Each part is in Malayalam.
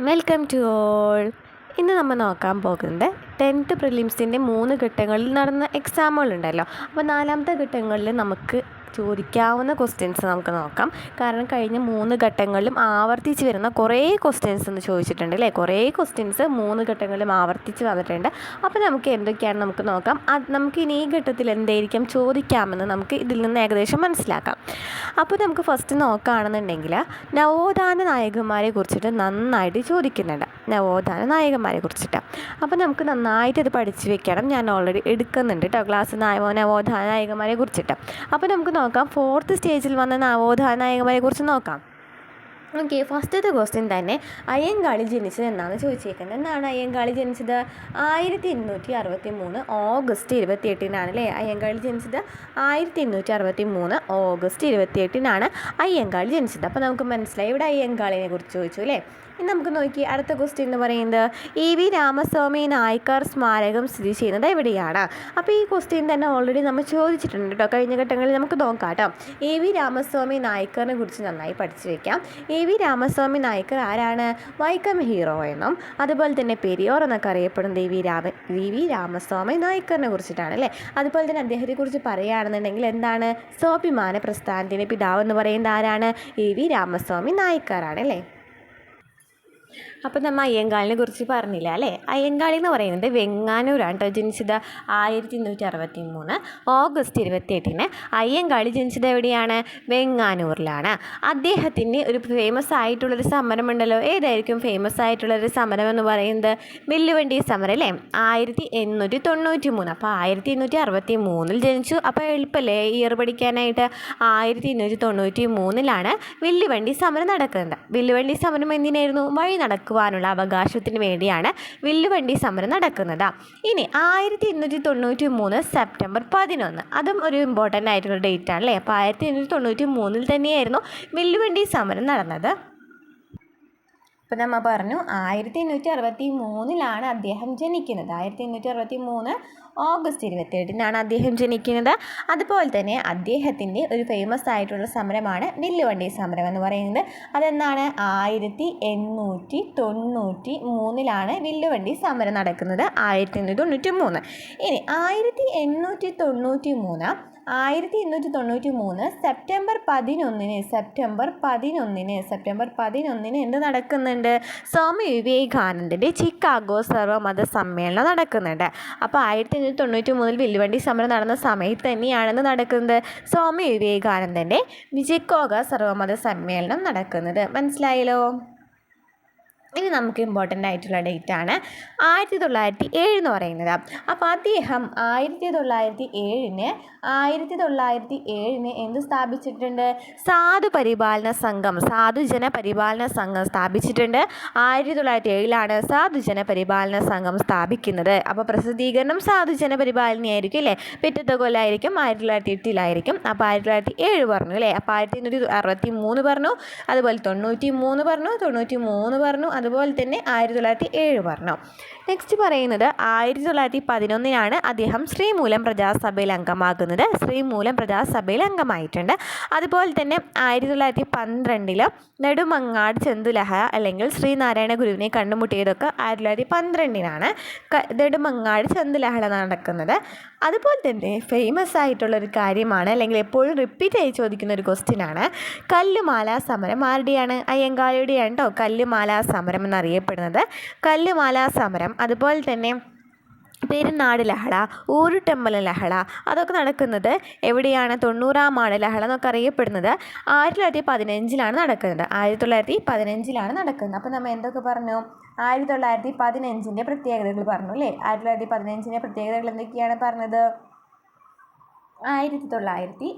Welcome to all. ഇന്ന് നമ്മൾ നോക്കാൻ പോകുന്നത് 10th പ്രിലിംസിൻ്റെ 3 ഘട്ടങ്ങളിൽ നടന്ന എക്സാമുകളുണ്ടല്ലോ. അപ്പോൾ 4ാമത്തെ ഘട്ടങ്ങളിൽ നമുക്ക് ചോദിക്കാവുന്ന ക്വസ്റ്റ്യൻസ് നമുക്ക് നോക്കാം. കാരണം കഴിഞ്ഞ 3 ഘട്ടങ്ങളിലും ആവർത്തിച്ച് വരുന്ന കുറേ ക്വസ്റ്റ്യൻസ് ഒന്ന് ചോദിച്ചിട്ടുണ്ട് അല്ലേ. കുറേ ക്വസ്റ്റ്യൻസ് 3 ഘട്ടങ്ങളിലും ആവർത്തിച്ച് വന്നിട്ടുണ്ട്. അപ്പോൾ നമുക്ക് എന്തൊക്കെയാണ് നമുക്ക് നോക്കാം. നമുക്ക് ഇനി ഈ ഘട്ടത്തിൽ എന്തായിരിക്കും ചോദിക്കാമെന്ന് നമുക്ക് ഇതിൽ നിന്ന് ഏകദേശം മനസ്സിലാക്കാം. അപ്പോൾ നമുക്ക് ഫസ്റ്റ് നോക്കുകയാണെന്നുണ്ടെങ്കിൽ നവോത്ഥാന നായകന്മാരെ കുറിച്ചിട്ട് നന്നായിട്ട് ചോദിക്കുന്നുണ്ട്. നവോത്ഥാന നായകന്മാരെ കുറിച്ചിട്ട് അപ്പോൾ നമുക്ക് നന്നായിട്ട് അത് പഠിച്ചു വെക്കണം. ഞാൻ ഓൾറെഡി എടുക്കുന്നുണ്ട് കേട്ടോ ക്ലാസ് നവോത്ഥാന നായകന്മാരെ കുറിച്ചിട്ട്. അപ്പോൾ നമുക്ക് നോക്കാം 4th സ്റ്റേജിൽ വന്ന നവോത്ഥാന നായകന്മാരെ കുറിച്ച് നോക്കാം. ഓക്കെ, ഫസ്റ്റത്തെ ക്വസ്റ്റ്യൻ തന്നെ അയ്യങ്കാളി ജനിച്ചത് എന്നാണ് ചോദിച്ചേക്കുന്നത്. എന്നാണ് അയ്യങ്കാളി ജനിച്ചത്? 1863 ഓഗസ്റ്റ് 28 അല്ലേ അയ്യങ്കാളി ജനിച്ചത്. 1863 ഓഗസ്റ്റ് 28 അയ്യങ്കാളി ജനിച്ചത്. അപ്പോൾ നമുക്ക് മനസ്സിലായി ഇവിടെ അയ്യങ്കാളിനെ കുറിച്ച് ചോദിച്ചു അല്ലേ. ഇനി നമുക്ക് നോക്കി അടുത്ത ക്വസ്റ്റ്യൻ എന്ന് പറയുന്നത് EV രാമസ്വാമി നായ്ക്കർ സ്മാരകം സ്ഥിതി ചെയ്യുന്നത് എവിടെയാണ്? അപ്പോൾ ഈ ക്വസ്റ്റ്യൻ തന്നെ ഓൾറെഡി നമ്മൾ ചോദിച്ചിട്ടുണ്ട് കേട്ടോ കഴിഞ്ഞ ഘട്ടങ്ങളിൽ. നമുക്ക് നോക്കാം കേട്ടോ. EV രാമസ്വാമി നായ്ക്കറിനെ കുറിച്ച് നന്നായി പഠിച്ചു വയ്ക്കാം. EV രാമസ്വാമി നായ്ക്കർ ആരാണ്? വൈക്കം ഹീറോ എന്നും അതുപോലെ തന്നെ പെരിയോർ എന്നൊക്കെ അറിയപ്പെടുന്നത് EV രാമസ്വാമി നായ്ക്കറിനെ കുറിച്ചിട്ടാണ് അല്ലേ. അതുപോലെ തന്നെ അദ്ദേഹത്തെക്കുറിച്ച് പറയുകയാണെന്നുണ്ടെങ്കിൽ എന്താണ്? സ്വാഭിമാന പ്രസ്ഥാനത്തിൻ്റെ പിതാവ് എന്ന് പറയുന്നത് ആരാണ്? EV രാമസ്വാമി നായ്ക്കറാണ് അല്ലേ. അപ്പോൾ നമ്മൾ അയ്യങ്കാളിനെ കുറിച്ച് പറഞ്ഞില്ല അല്ലേ. അയ്യങ്കാളി എന്ന് പറയുന്നത് വെങ്ങാനൂരാണ് കേട്ടോ ജനിച്ചത്. 1863 ഓഗസ്റ്റ് 28 അയ്യങ്കാളി ജനിച്ചത് എവിടെയാണ്? വെങ്ങാനൂരിലാണ്. അദ്ദേഹത്തിന് ഒരു ഫേമസ് ആയിട്ടുള്ളൊരു സമരമുണ്ടല്ലോ. ഏതായിരിക്കും ഫേമസ് ആയിട്ടുള്ളൊരു സമരം എന്ന് പറയുന്നത്? വില്ലുവണ്ടി സമരം അല്ലേ. 1893. അപ്പോൾ 1863 ജനിച്ചു. അപ്പോൾ എളുപ്പമല്ലേ ഇയർ പഠിക്കാനായിട്ട്. 1893 വില്ലുവണ്ടി സമരം നടക്കുന്നത്. വില്ലുവണ്ടി സമരം എന്തിനായിരുന്നു? വഴി നടക്കുവാനുള്ള അവകാശത്തിന് വേണ്ടിയാണ് വില്ലുവണ്ടി സമരം നടക്കുന്നത്. ഇനി 1893 സെപ്റ്റംബർ 11 അതും ഒരു ഇമ്പോർട്ടൻ്റ് ആയിട്ടുള്ള ഡേറ്റ് ആണ് അല്ലേ. അപ്പോൾ 1893 തന്നെയായിരുന്നു വില്ലുവണ്ടി സമരം നടന്നത്. അപ്പോൾ നമ്മൾ പറഞ്ഞു 1863 അദ്ദേഹം ജനിക്കുന്നത്. 1863 ഓഗസ്റ്റ് 28 അദ്ദേഹം ജനിക്കുന്നത്. അതുപോലെ തന്നെ അദ്ദേഹത്തിൻ്റെ ഒരു ഫേമസ് ആയിട്ടുള്ള സമരമാണ് വില്ലുവണ്ടി സമരം എന്ന് പറയുന്നത്. അതെന്താണ്? 1893 വില്ലുവണ്ടി സമരം നടക്കുന്നത്. 1893. ഇനി 1893 സെപ്റ്റംബർ 11 എന്ത് നടക്കുന്നുണ്ട്? സ്വാമി വിവേകാനന്ദൻ്റെ ചിക്കാഗോ സർവ്വമത സമ്മേളനം നടക്കുന്നുണ്ട്. അപ്പോൾ 1893 വില്ലുവണ്ടി സമരം നടന്ന സമയത്ത് തന്നെയാണെന്ന് നടക്കുന്നത് സ്വാമി വിവേകാനന്ദൻ്റെ ചിക്കാഗോ സർവ്വമത സമ്മേളനം നടക്കുന്നത്. മനസ്സിലായല്ലോ. ഇനി നമുക്ക് ഇമ്പോർട്ടൻ്റ് ആയിട്ടുള്ള ഡേറ്റ് ആണ് 1907 എന്ന് പറയുന്നത്. അപ്പോൾ അദ്ദേഹം 1907 എന്ത് സ്ഥാപിച്ചിട്ടുണ്ട്? സാധുജന പരിപാലന സംഘം സ്ഥാപിച്ചിട്ടുണ്ട്. 1907 സാധുജന പരിപാലന സംഘം സ്ഥാപിക്കുന്നത്. അപ്പോൾ പ്രസിദ്ധീകരണം സാധുജന പരിപാലനയായിരിക്കും അല്ലേ. പിറ്റത്തെ കൊല്ലമായിരിക്കും 1908 അപ്പോൾ 1907 പറഞ്ഞു അല്ലേ. അപ്പോൾ 1863 പറഞ്ഞു, അതുപോലെ 93 പറഞ്ഞു, അതുപോലെ തന്നെ 1907 പറഞ്ഞു. നെക്സ്റ്റ് പറയുന്നത് 1911 അദ്ദേഹം ശ്രീമൂലം പ്രജാസഭയിൽ അംഗമാകുന്നത്. ശ്രീമൂലം പ്രജാസഭയിൽ അംഗമായിട്ടുണ്ട്. അതുപോലെ തന്നെ 1912 നെടുമങ്ങാട് ചന്തുലഹള അല്ലെങ്കിൽ ശ്രീനാരായണ ഗുരുവിനെ കണ്ടുമുട്ടിയതൊക്കെ 1912 നെടുമങ്ങാട് ചന്തുലഹള നടക്കുന്നത്. അതുപോലെ തന്നെ ഫേമസ് ആയിട്ടുള്ളൊരു കാര്യമാണ്, അല്ലെങ്കിൽ എപ്പോഴും റിപ്പീറ്റ് ആയി ചോദിക്കുന്ന ഒരു ക്വസ്റ്റ്യൻ ആണ്, കല്ലുമാല സമരം ആരുടെയാണ്? അയ്യങ്കാളിയുടെയാണ് കേട്ടോ കല്ലുമാല സമരം എന്നറിയപ്പെടുന്നത്. കല്ലുമാല സമരം, അതുപോലെ തന്നെ പെരുന്നാട് ലഹള, ഊരുട്ടമ്പല ലഹള, അതൊക്കെ നടക്കുന്നത് എവിടെയാണ്? 90-ാം ആണ്ട് ലഹള എന്നൊക്കെ അറിയപ്പെടുന്നത് 1915 നടക്കുന്നത്. 1915 നടക്കുന്നത്. അപ്പോൾ നമ്മൾ എന്തൊക്കെ പറഞ്ഞു? 1915 പ്രത്യേകതകൾ പറഞ്ഞു അല്ലേ. 1915 പ്രത്യേകതകൾ എന്തൊക്കെയാണ് പറഞ്ഞത്? 1915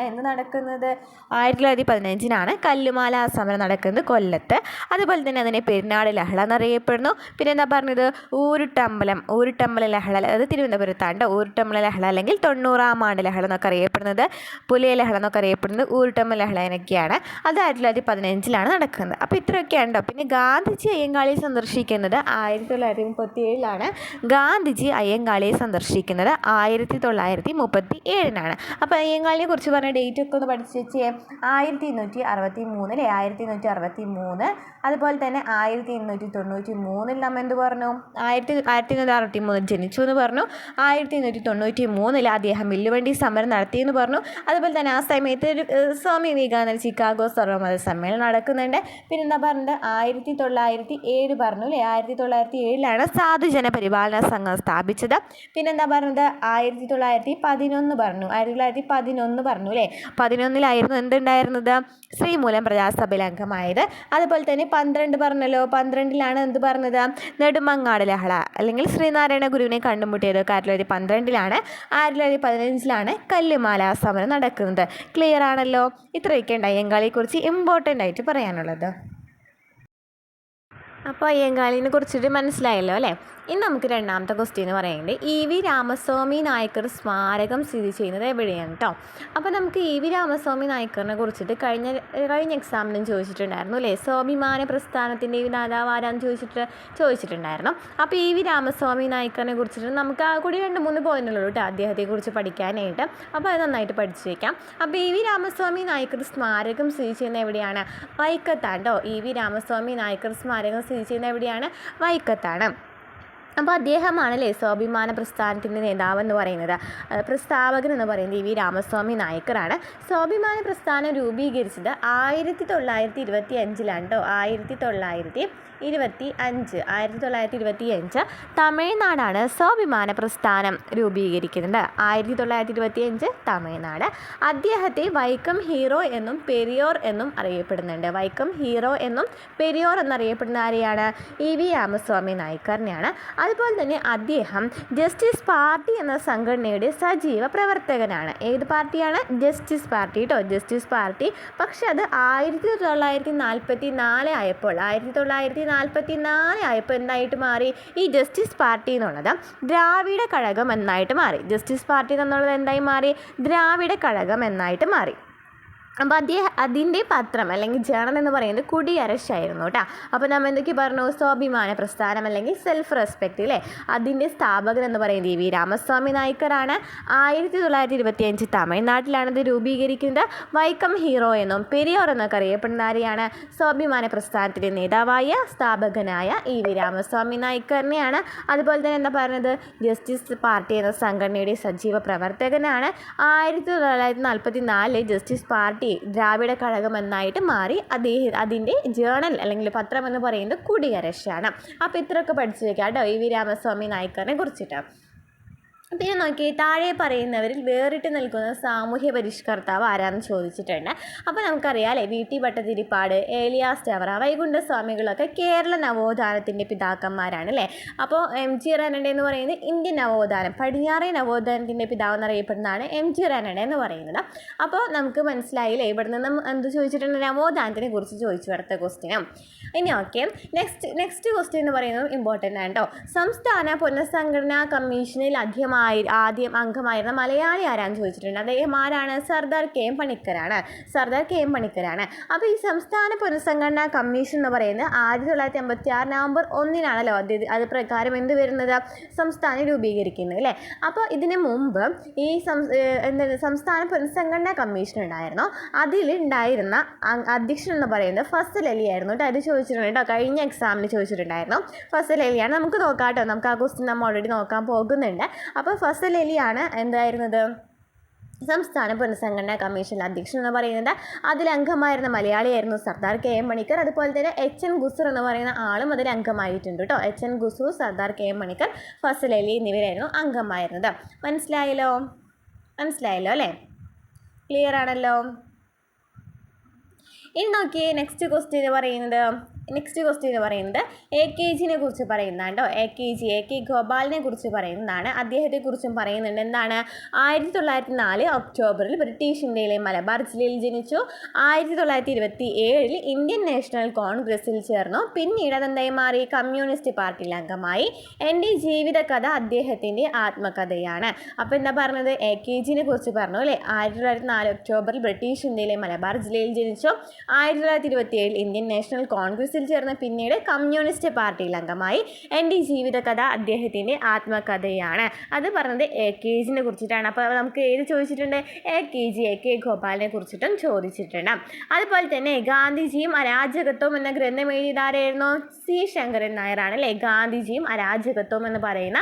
എന്ത് നടക്കുന്നത്? 1915 കല്ലുമാല സമരം നടക്കുന്നത് കൊല്ലത്ത്. അതുപോലെ തന്നെ അതിനെ പെരുന്നാട് ലഹള എന്നറിയപ്പെടുന്നു. പിന്നെ എന്താ പറഞ്ഞത്? ഊരുട്ടമ്പല ലഹള, അത് തിരുവനന്തപുരത്താണ്. ഊരുട്ടമ്പല ലഹള അല്ലെങ്കിൽ 90-ാം ആണ്ട് ലഹള എന്നൊക്കെ അറിയപ്പെടുന്നത്, പുലിയ ലഹള എന്നൊക്കെ അറിയപ്പെടുന്നത് ഊരുട്ടമ്പല ലഹള എന്നൊക്കെയാണ്. അത് 1915 നടക്കുന്നത്. അപ്പോൾ ഇത്രയൊക്കെയാണ് കേട്ടോ. പിന്നെ ഗാന്ധിജി അയ്യങ്കാളിയെ സന്ദർശിക്കുന്നത് 1937 ഗാന്ധിജി അയ്യങ്കാളിയെ സന്ദർശിക്കുന്നത് 1937 അപ്പോൾ അയ്യങ്കാളിനെ കുറിച്ച് പറഞ്ഞ ഡേറ്റ് ഒക്കെ ഒന്ന് പഠിച്ച് വെച്ചേ. 1863 1863. അതുപോലെ തന്നെ 1893 നമ്മൾ എന്ത് പറഞ്ഞു? 1863 ജനിച്ചു എന്ന് പറഞ്ഞു. 1893 അദ്ദേഹം വില്ലുവണ്ടി സമരം നടത്തിയെന്ന് പറഞ്ഞു. അതുപോലെ തന്നെ ആ സമയത്ത് സ്വാമി വിവേകാനന്ദ ചിക്കാഗോ സർവ്വമത സമ്മേളനം നടക്കുന്നുണ്ട്. പിന്നെന്താ പറഞ്ഞത്? 1907 പറഞ്ഞു അല്ലേ? 1907 സാധുജന പരിപാലന സംഘം സ്ഥാപിച്ചത്. പിന്നെന്താ പറഞ്ഞത്? 1911 പറഞ്ഞു. 1911 പറഞ്ഞു അല്ലേ? 11 എന്തുണ്ടായിരുന്നത്? ശ്രീമൂലം പ്രജാസഭയിൽ അംഗമായത്. അതുപോലെ തന്നെ 12 പറഞ്ഞല്ലോ. 12 എന്ത് പറഞ്ഞത്? നെടുമങ്ങാട് ലഹള അല്ലെങ്കിൽ ശ്രീനാരായണ ഗുരുവിനെ കണ്ടുമുട്ടിയത് 1912. 1915 കല്ലുമാല സമരം നടക്കുന്നത്. ക്ലിയർ ആണല്ലോ? ഇത്രയൊക്കെ ഉണ്ട് അയ്യങ്കാളിയെക്കുറിച്ച് ഇമ്പോർട്ടൻ്റ് ആയിട്ട് പറയാനുള്ളത്. അപ്പോൾ അയ്യങ്കാളിനെ കുറിച്ചിട്ട് മനസ്സിലായല്ലോ അല്ലേ? ഇനി നമുക്ക് രണ്ടാമത്തെ ക്വസ്റ്റ്യൻ എന്ന് പറയുന്നത് EV രാമസ്വാമി നായ്ക്കർ സ്മാരകം സ്ഥിതി ചെയ്യുന്നത് എവിടെയാണ് കേട്ടോ. അപ്പോൾ നമുക്ക് EV രാമസ്വാമി നായ്ക്കറിനെ കുറിച്ചിട്ട് കഴിഞ്ഞ എക്സാമിനും ചോദിച്ചിട്ടുണ്ടായിരുന്നു അല്ലേ? സ്വാഭിമാന പ്രസ്ഥാനത്തിൻ്റെ നേതാവ് ആരാന്ന് ചോദിച്ചിട്ടുണ്ടായിരുന്നു. അപ്പോൾ EV രാമസ്വാമി നായ്ക്കറിനെ കുറിച്ചിട്ട് നമുക്ക് ആ കൂടി 2-3 പോയിന്റുള്ളൂ കേട്ടോ അദ്ദേഹത്തെക്കുറിച്ച് പഠിക്കാനായിട്ട്. അപ്പോൾ അത് നന്നായിട്ട് പഠിച്ചു വയ്ക്കാം. അപ്പോൾ EV രാമസ്വാമി നായ്ക്കർ സ്മാരകം സ്ഥിതി ചെയ്യുന്നത് എവിടെയാണ്? വൈക്കത്താണ് കേട്ടോ. EV രാമസ്വാമി നായ്ക്കർ സ്മാരകം സ്ഥിതി ചെയ്യുന്നത് എവിടെയാണ്? വൈക്കത്താണ്. അപ്പോൾ അദ്ദേഹമാണല്ലേ സ്വാഭിമാന പ്രസ്ഥാനത്തിൻ്റെ നേതാവെന്ന് പറയുന്നത്. പ്രസ്താവകൻ എന്ന് പറയുന്നത് EV രാമസ്വാമി നായ്ക്കറാണ്. സ്വാഭിമാന പ്രസ്ഥാനം രൂപീകരിച്ചത് 1925 കേട്ടോ. 1925 തമിഴ്നാടാണ് സ്വാഭിമാന പ്രസ്ഥാനം രൂപീകരിക്കുന്നത്. 1925 തമിഴ്നാട്. അദ്ദേഹത്തെ വൈക്കം ഹീറോ എന്നും പെരിയോർ എന്നും അറിയപ്പെടുന്നുണ്ട്. വൈക്കം ഹീറോ എന്നും പെരിയോർ എന്നറിയപ്പെടുന്ന ആരെയാണ്? EV രാമസ്വാമി നായ്ക്കറിനെയാണ്. അതുപോലെ തന്നെ അദ്ദേഹം ജസ്റ്റിസ് പാർട്ടി എന്ന സംഘടനയുടെ സജീവ പ്രവർത്തകനാണ്. ഏത് പാർട്ടിയാണ്? ജസ്റ്റിസ് പാർട്ടി കേട്ടോ. Justice party. പക്ഷെ അത് 1944 ആയപ്പോൾ 1944 ആയപ്പോൾ എന്തായിട്ട് മാറി? ഈ ജസ്റ്റിസ് പാർട്ടി എന്നുള്ളത് ദ്രാവിഡ കഴകം എന്നായിട്ട് മാറി. ജസ്റ്റിസ് പാർട്ടി എന്നുള്ളത് എന്തായി മാറി? ദ്രാവിഡ കഴകം എന്നായിട്ട് മാറി. അപ്പോൾ അതിൻ്റെ പത്രം അല്ലെങ്കിൽ ജേണൽ എന്ന് പറയുന്നത് കുടിയരശായിരുന്നു കേട്ടോ. അപ്പോൾ നമ്മൾ എന്തൊക്കെ പറഞ്ഞു? സ്വാഭിമാന പ്രസ്ഥാനം അല്ലെങ്കിൽ സെൽഫ് റെസ്പെക്റ്റ് അല്ലേ? അതിൻ്റെ സ്ഥാപകൻ എന്ന് പറയുന്നത് EV രാമസ്വാമി നായ്ക്കറാണ്. 1925 തമിഴ്നാട്ടിലാണ് ഇത് രൂപീകരിക്കുന്നത്. വൈക്കം ഹീറോ എന്നും പെരിയോർ എന്നൊക്കെ അറിയപ്പെടുന്ന ആരെയാണ്? സ്വാഭിമാന പ്രസ്ഥാനത്തിൻ്റെ നേതാവായ സ്ഥാപകനായ EV രാമസ്വാമി നായ്ക്കറിനെയാണ്. അതുപോലെ തന്നെ എന്താ പറഞ്ഞത്? ജസ്റ്റിസ് പാർട്ടി എന്ന സംഘടനയുടെ സജീവ പ്രവർത്തകനാണ്. 1944 ജസ്റ്റിസ് പാർട്ടി ദ്രാവിഡ കഴകം എന്നായിട്ട് മാറി. അതിൻ്റെ ജേണൽ അല്ലെങ്കിൽ പത്രം എന്ന് പറയുന്നത് കുടിയരശാണ്. അപ്പോൾ ഇത്രയൊക്കെ പഠിച്ചു വയ്ക്കാം കേട്ടോ EV രാമസ്വാമി നായ്ക്കറിനെ കുറിച്ചിട്ട്. പിന്നെ നോക്കി താഴെ പറയുന്നവരിൽ വേറിട്ട് നിൽക്കുന്ന സാമൂഹ്യ പരിഷ്കർത്താവ് ആരാണെന്ന് ചോദിച്ചിട്ടുണ്ട്. അപ്പോൾ നമുക്കറിയാം അല്ലേ? VT ഭട്ടതിരിപ്പാട്, ഏലിയാസ് ചവറ, വൈകുണ്ഠസ്വാമികളൊക്കെ കേരള നവോത്ഥാനത്തിൻ്റെ പിതാക്കന്മാരാണ് അല്ലേ? അപ്പോൾ MG റാനഡെ എന്ന് പറയുന്നത് ഇന്ത്യൻ നവോത്ഥാനം, പടിഞ്ഞാറേ നവോത്ഥാനത്തിൻ്റെ പിതാവ് എന്നറിയപ്പെടുന്നതാണ് MG റാനഡെ എന്ന് പറയുന്നത്. അപ്പോൾ നമുക്ക് മനസ്സിലായില്ലേ? ഇവിടെ നിന്ന് എന്ത് ചോദിച്ചിട്ടുണ്ട്? നവോത്ഥാനത്തിനെ കുറിച്ച് ചോദിച്ചു അടുത്ത ക്വസ്റ്റ്യനും. ഇനി ഓക്കെ, നെക്സ്റ്റ് ക്വസ്റ്റ്യൻ എന്ന് പറയുന്നത് ഇമ്പോർട്ടൻ്റ് ആണ് കേട്ടോ. സംസ്ഥാന പുനഃസംഘടനാ കമ്മീഷനിൽ ആദ്യം അംഗമായിരുന്ന മലയാളി ആരാന്ന് ചോദിച്ചിട്ടുണ്ട്. അദ്ദേഹം ആരാണ്? സർദാർ KM പണിക്കരാണ്. അപ്പോൾ ഈ സംസ്ഥാന പുനഃസംഘടനാ കമ്മീഷൻ എന്ന് പറയുന്നത് 1986 നവംബർ 1 അത് പ്രകാരം എന്ത് വരുന്നത്? സംസ്ഥാനം രൂപീകരിക്കുന്നത് അല്ലേ? അപ്പോൾ ഇതിന് മുമ്പ് ഈ സംസ്ഥാന പുനഃസംഘടനാ കമ്മീഷൻ ഉണ്ടായിരുന്നു. അതിലുണ്ടായിരുന്ന അധ്യക്ഷൻ എന്ന് പറയുന്നത് ഫസൽ അലി ആയിരുന്നു കേട്ടോ. അത് ചോദിച്ചിട്ടുണ്ട് കേട്ടോ, കഴിഞ്ഞ എക്സാമിന് ചോദിച്ചിട്ടുണ്ടായിരുന്നു. ഫസൽ അലിയാണ്. നമുക്ക് നോക്കാം കേട്ടോ, നമുക്ക് ആ ക്വസ്റ്റ്യൻ നമ്മൾ ഓൾറെഡി നോക്കാൻ പോകുന്നുണ്ട്. അപ്പോൾ ഫസൽ അലിയാണ് എന്തായിരുന്നത്? സംസ്ഥാന പുനഃസംഘടനാ കമ്മീഷൻ അധ്യക്ഷൻ എന്ന് പറയുന്നത്. അതിൽ അംഗമായിരുന്ന മലയാളിയായിരുന്നു സർദാർ KM പണിക്കർ. അതുപോലെ തന്നെ HN ഖുസ്രു എന്ന് പറയുന്ന ആളും അതിൽ അംഗമായിട്ടുണ്ട് കേട്ടോ. HN ഖുസ്രു, സർദാർ KM പണിക്കർ, ഫസൽ അലി എന്നിവരായിരുന്നു അംഗമായിരുന്നത്. മനസ്സിലായല്ലോ അല്ലേ? ക്ലിയർ ആണല്ലോ? ഇനി നോക്കിയേ നെക്സ്റ്റ് ക്വസ്റ്റ്യൻ എന്ന് പറയുന്നത് AKGനെ കുറിച്ച് പറയുന്നതാണ് കേട്ടോ. AK ഗോപാലിനെ കുറിച്ച് പറയുന്നതാണ്. അദ്ദേഹത്തെക്കുറിച്ചും പറയുന്നുണ്ട്. എന്താണ്? 1904 ഒക്ടോബറിൽ ബ്രിട്ടീഷ് ഇന്ത്യയിലെ മലബാർ ജില്ലയിൽ ജനിച്ചു. 1927 ഇന്ത്യൻ നാഷണൽ കോൺഗ്രസിൽ ചേർന്നു. പിന്നീട് അതെന്തായി മാറി? കമ്മ്യൂണിസ്റ്റ് പാർട്ടിയിൽ അംഗമായി. എൻ്റെ ജീവിതകഥ അദ്ദേഹത്തിൻ്റെ ആത്മകഥയാണ്. അപ്പോൾ എന്താ പറഞ്ഞത്? AKGനെ കുറിച്ച് പറഞ്ഞു അല്ലേ? 1904 ഒക്ടോബറിൽ ബ്രിട്ടീഷ് ഇന്ത്യയിലെ മലബാർ ജില്ലയിൽ ജനിച്ചു. 1927 ഇന്ത്യൻ നാഷണൽ കോൺഗ്രസിൽ ചേർന്ന് പിന്നീട് കമ്മ്യൂണിസ്റ്റ് പാർട്ടിയിൽ അംഗമായി. എൻ്റെ ജീവിതകഥ അദ്ദേഹത്തിൻ്റെ ആത്മകഥയാണ്. അത് പറഞ്ഞത് AKGനെ കുറിച്ചിട്ടാണ്. അപ്പോൾ നമുക്ക് ഏത് ചോദിച്ചിട്ടുണ്ട്? AK ഗോപാലിനെ കുറിച്ചിട്ടും ചോദിച്ചിട്ടുണ്ട്. അതുപോലെ തന്നെ ഗാന്ധിജിയും അരാജകത്വം എന്ന ഗ്രന്ഥം എഴുതിയതാരായിരുന്നു? C ശങ്കരൻ നായരാണ് അല്ലേ ഗാന്ധിജിയും അരാജകത്വം എന്ന് പറയുന്ന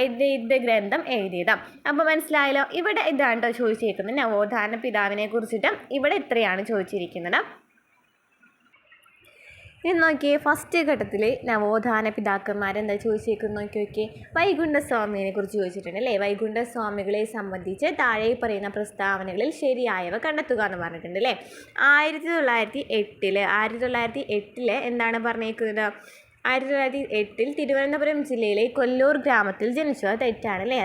ഇത് ഗ്രന്ഥം എഴുതിയത്. അപ്പോൾ മനസ്സിലായല്ലോ. ഇവിടെ ഇതാണ് കേട്ടോ ചോദിച്ചിരിക്കുന്നത് നവോത്ഥാന പിതാവിനെ കുറിച്ചിട്ട്. ഇവിടെ ഇത്രയാണ് ചോദിച്ചിരിക്കുന്നത്. ഇനി നോക്കിയേ, ഫസ്റ്റ് ഘട്ടത്തിൽ നവോത്ഥാന പിതാക്കന്മാരെന്താ ചോദിച്ചേക്കുന്നത് നോക്കിയേ. വൈകുണ്ഠസ്വാമിയെ കുറിച്ച് ചോദിച്ചിട്ടുണ്ട് അല്ലേ. വൈകുണ്ഠസ്വാമികളെ സംബന്ധിച്ച് താഴെ പറയുന്ന പ്രസ്താവനകളിൽ ശരിയായവ കണ്ടെത്തുക എന്ന് പറഞ്ഞിട്ടുണ്ട് അല്ലേ. 1908 എന്താണ് പറഞ്ഞേക്കുന്നത്? 1908 തിരുവനന്തപുരം ജില്ലയിലെ കൊല്ലൂർ ഗ്രാമത്തിൽ ജനിച്ചു. അത് തെറ്റാണ് അല്ലേ.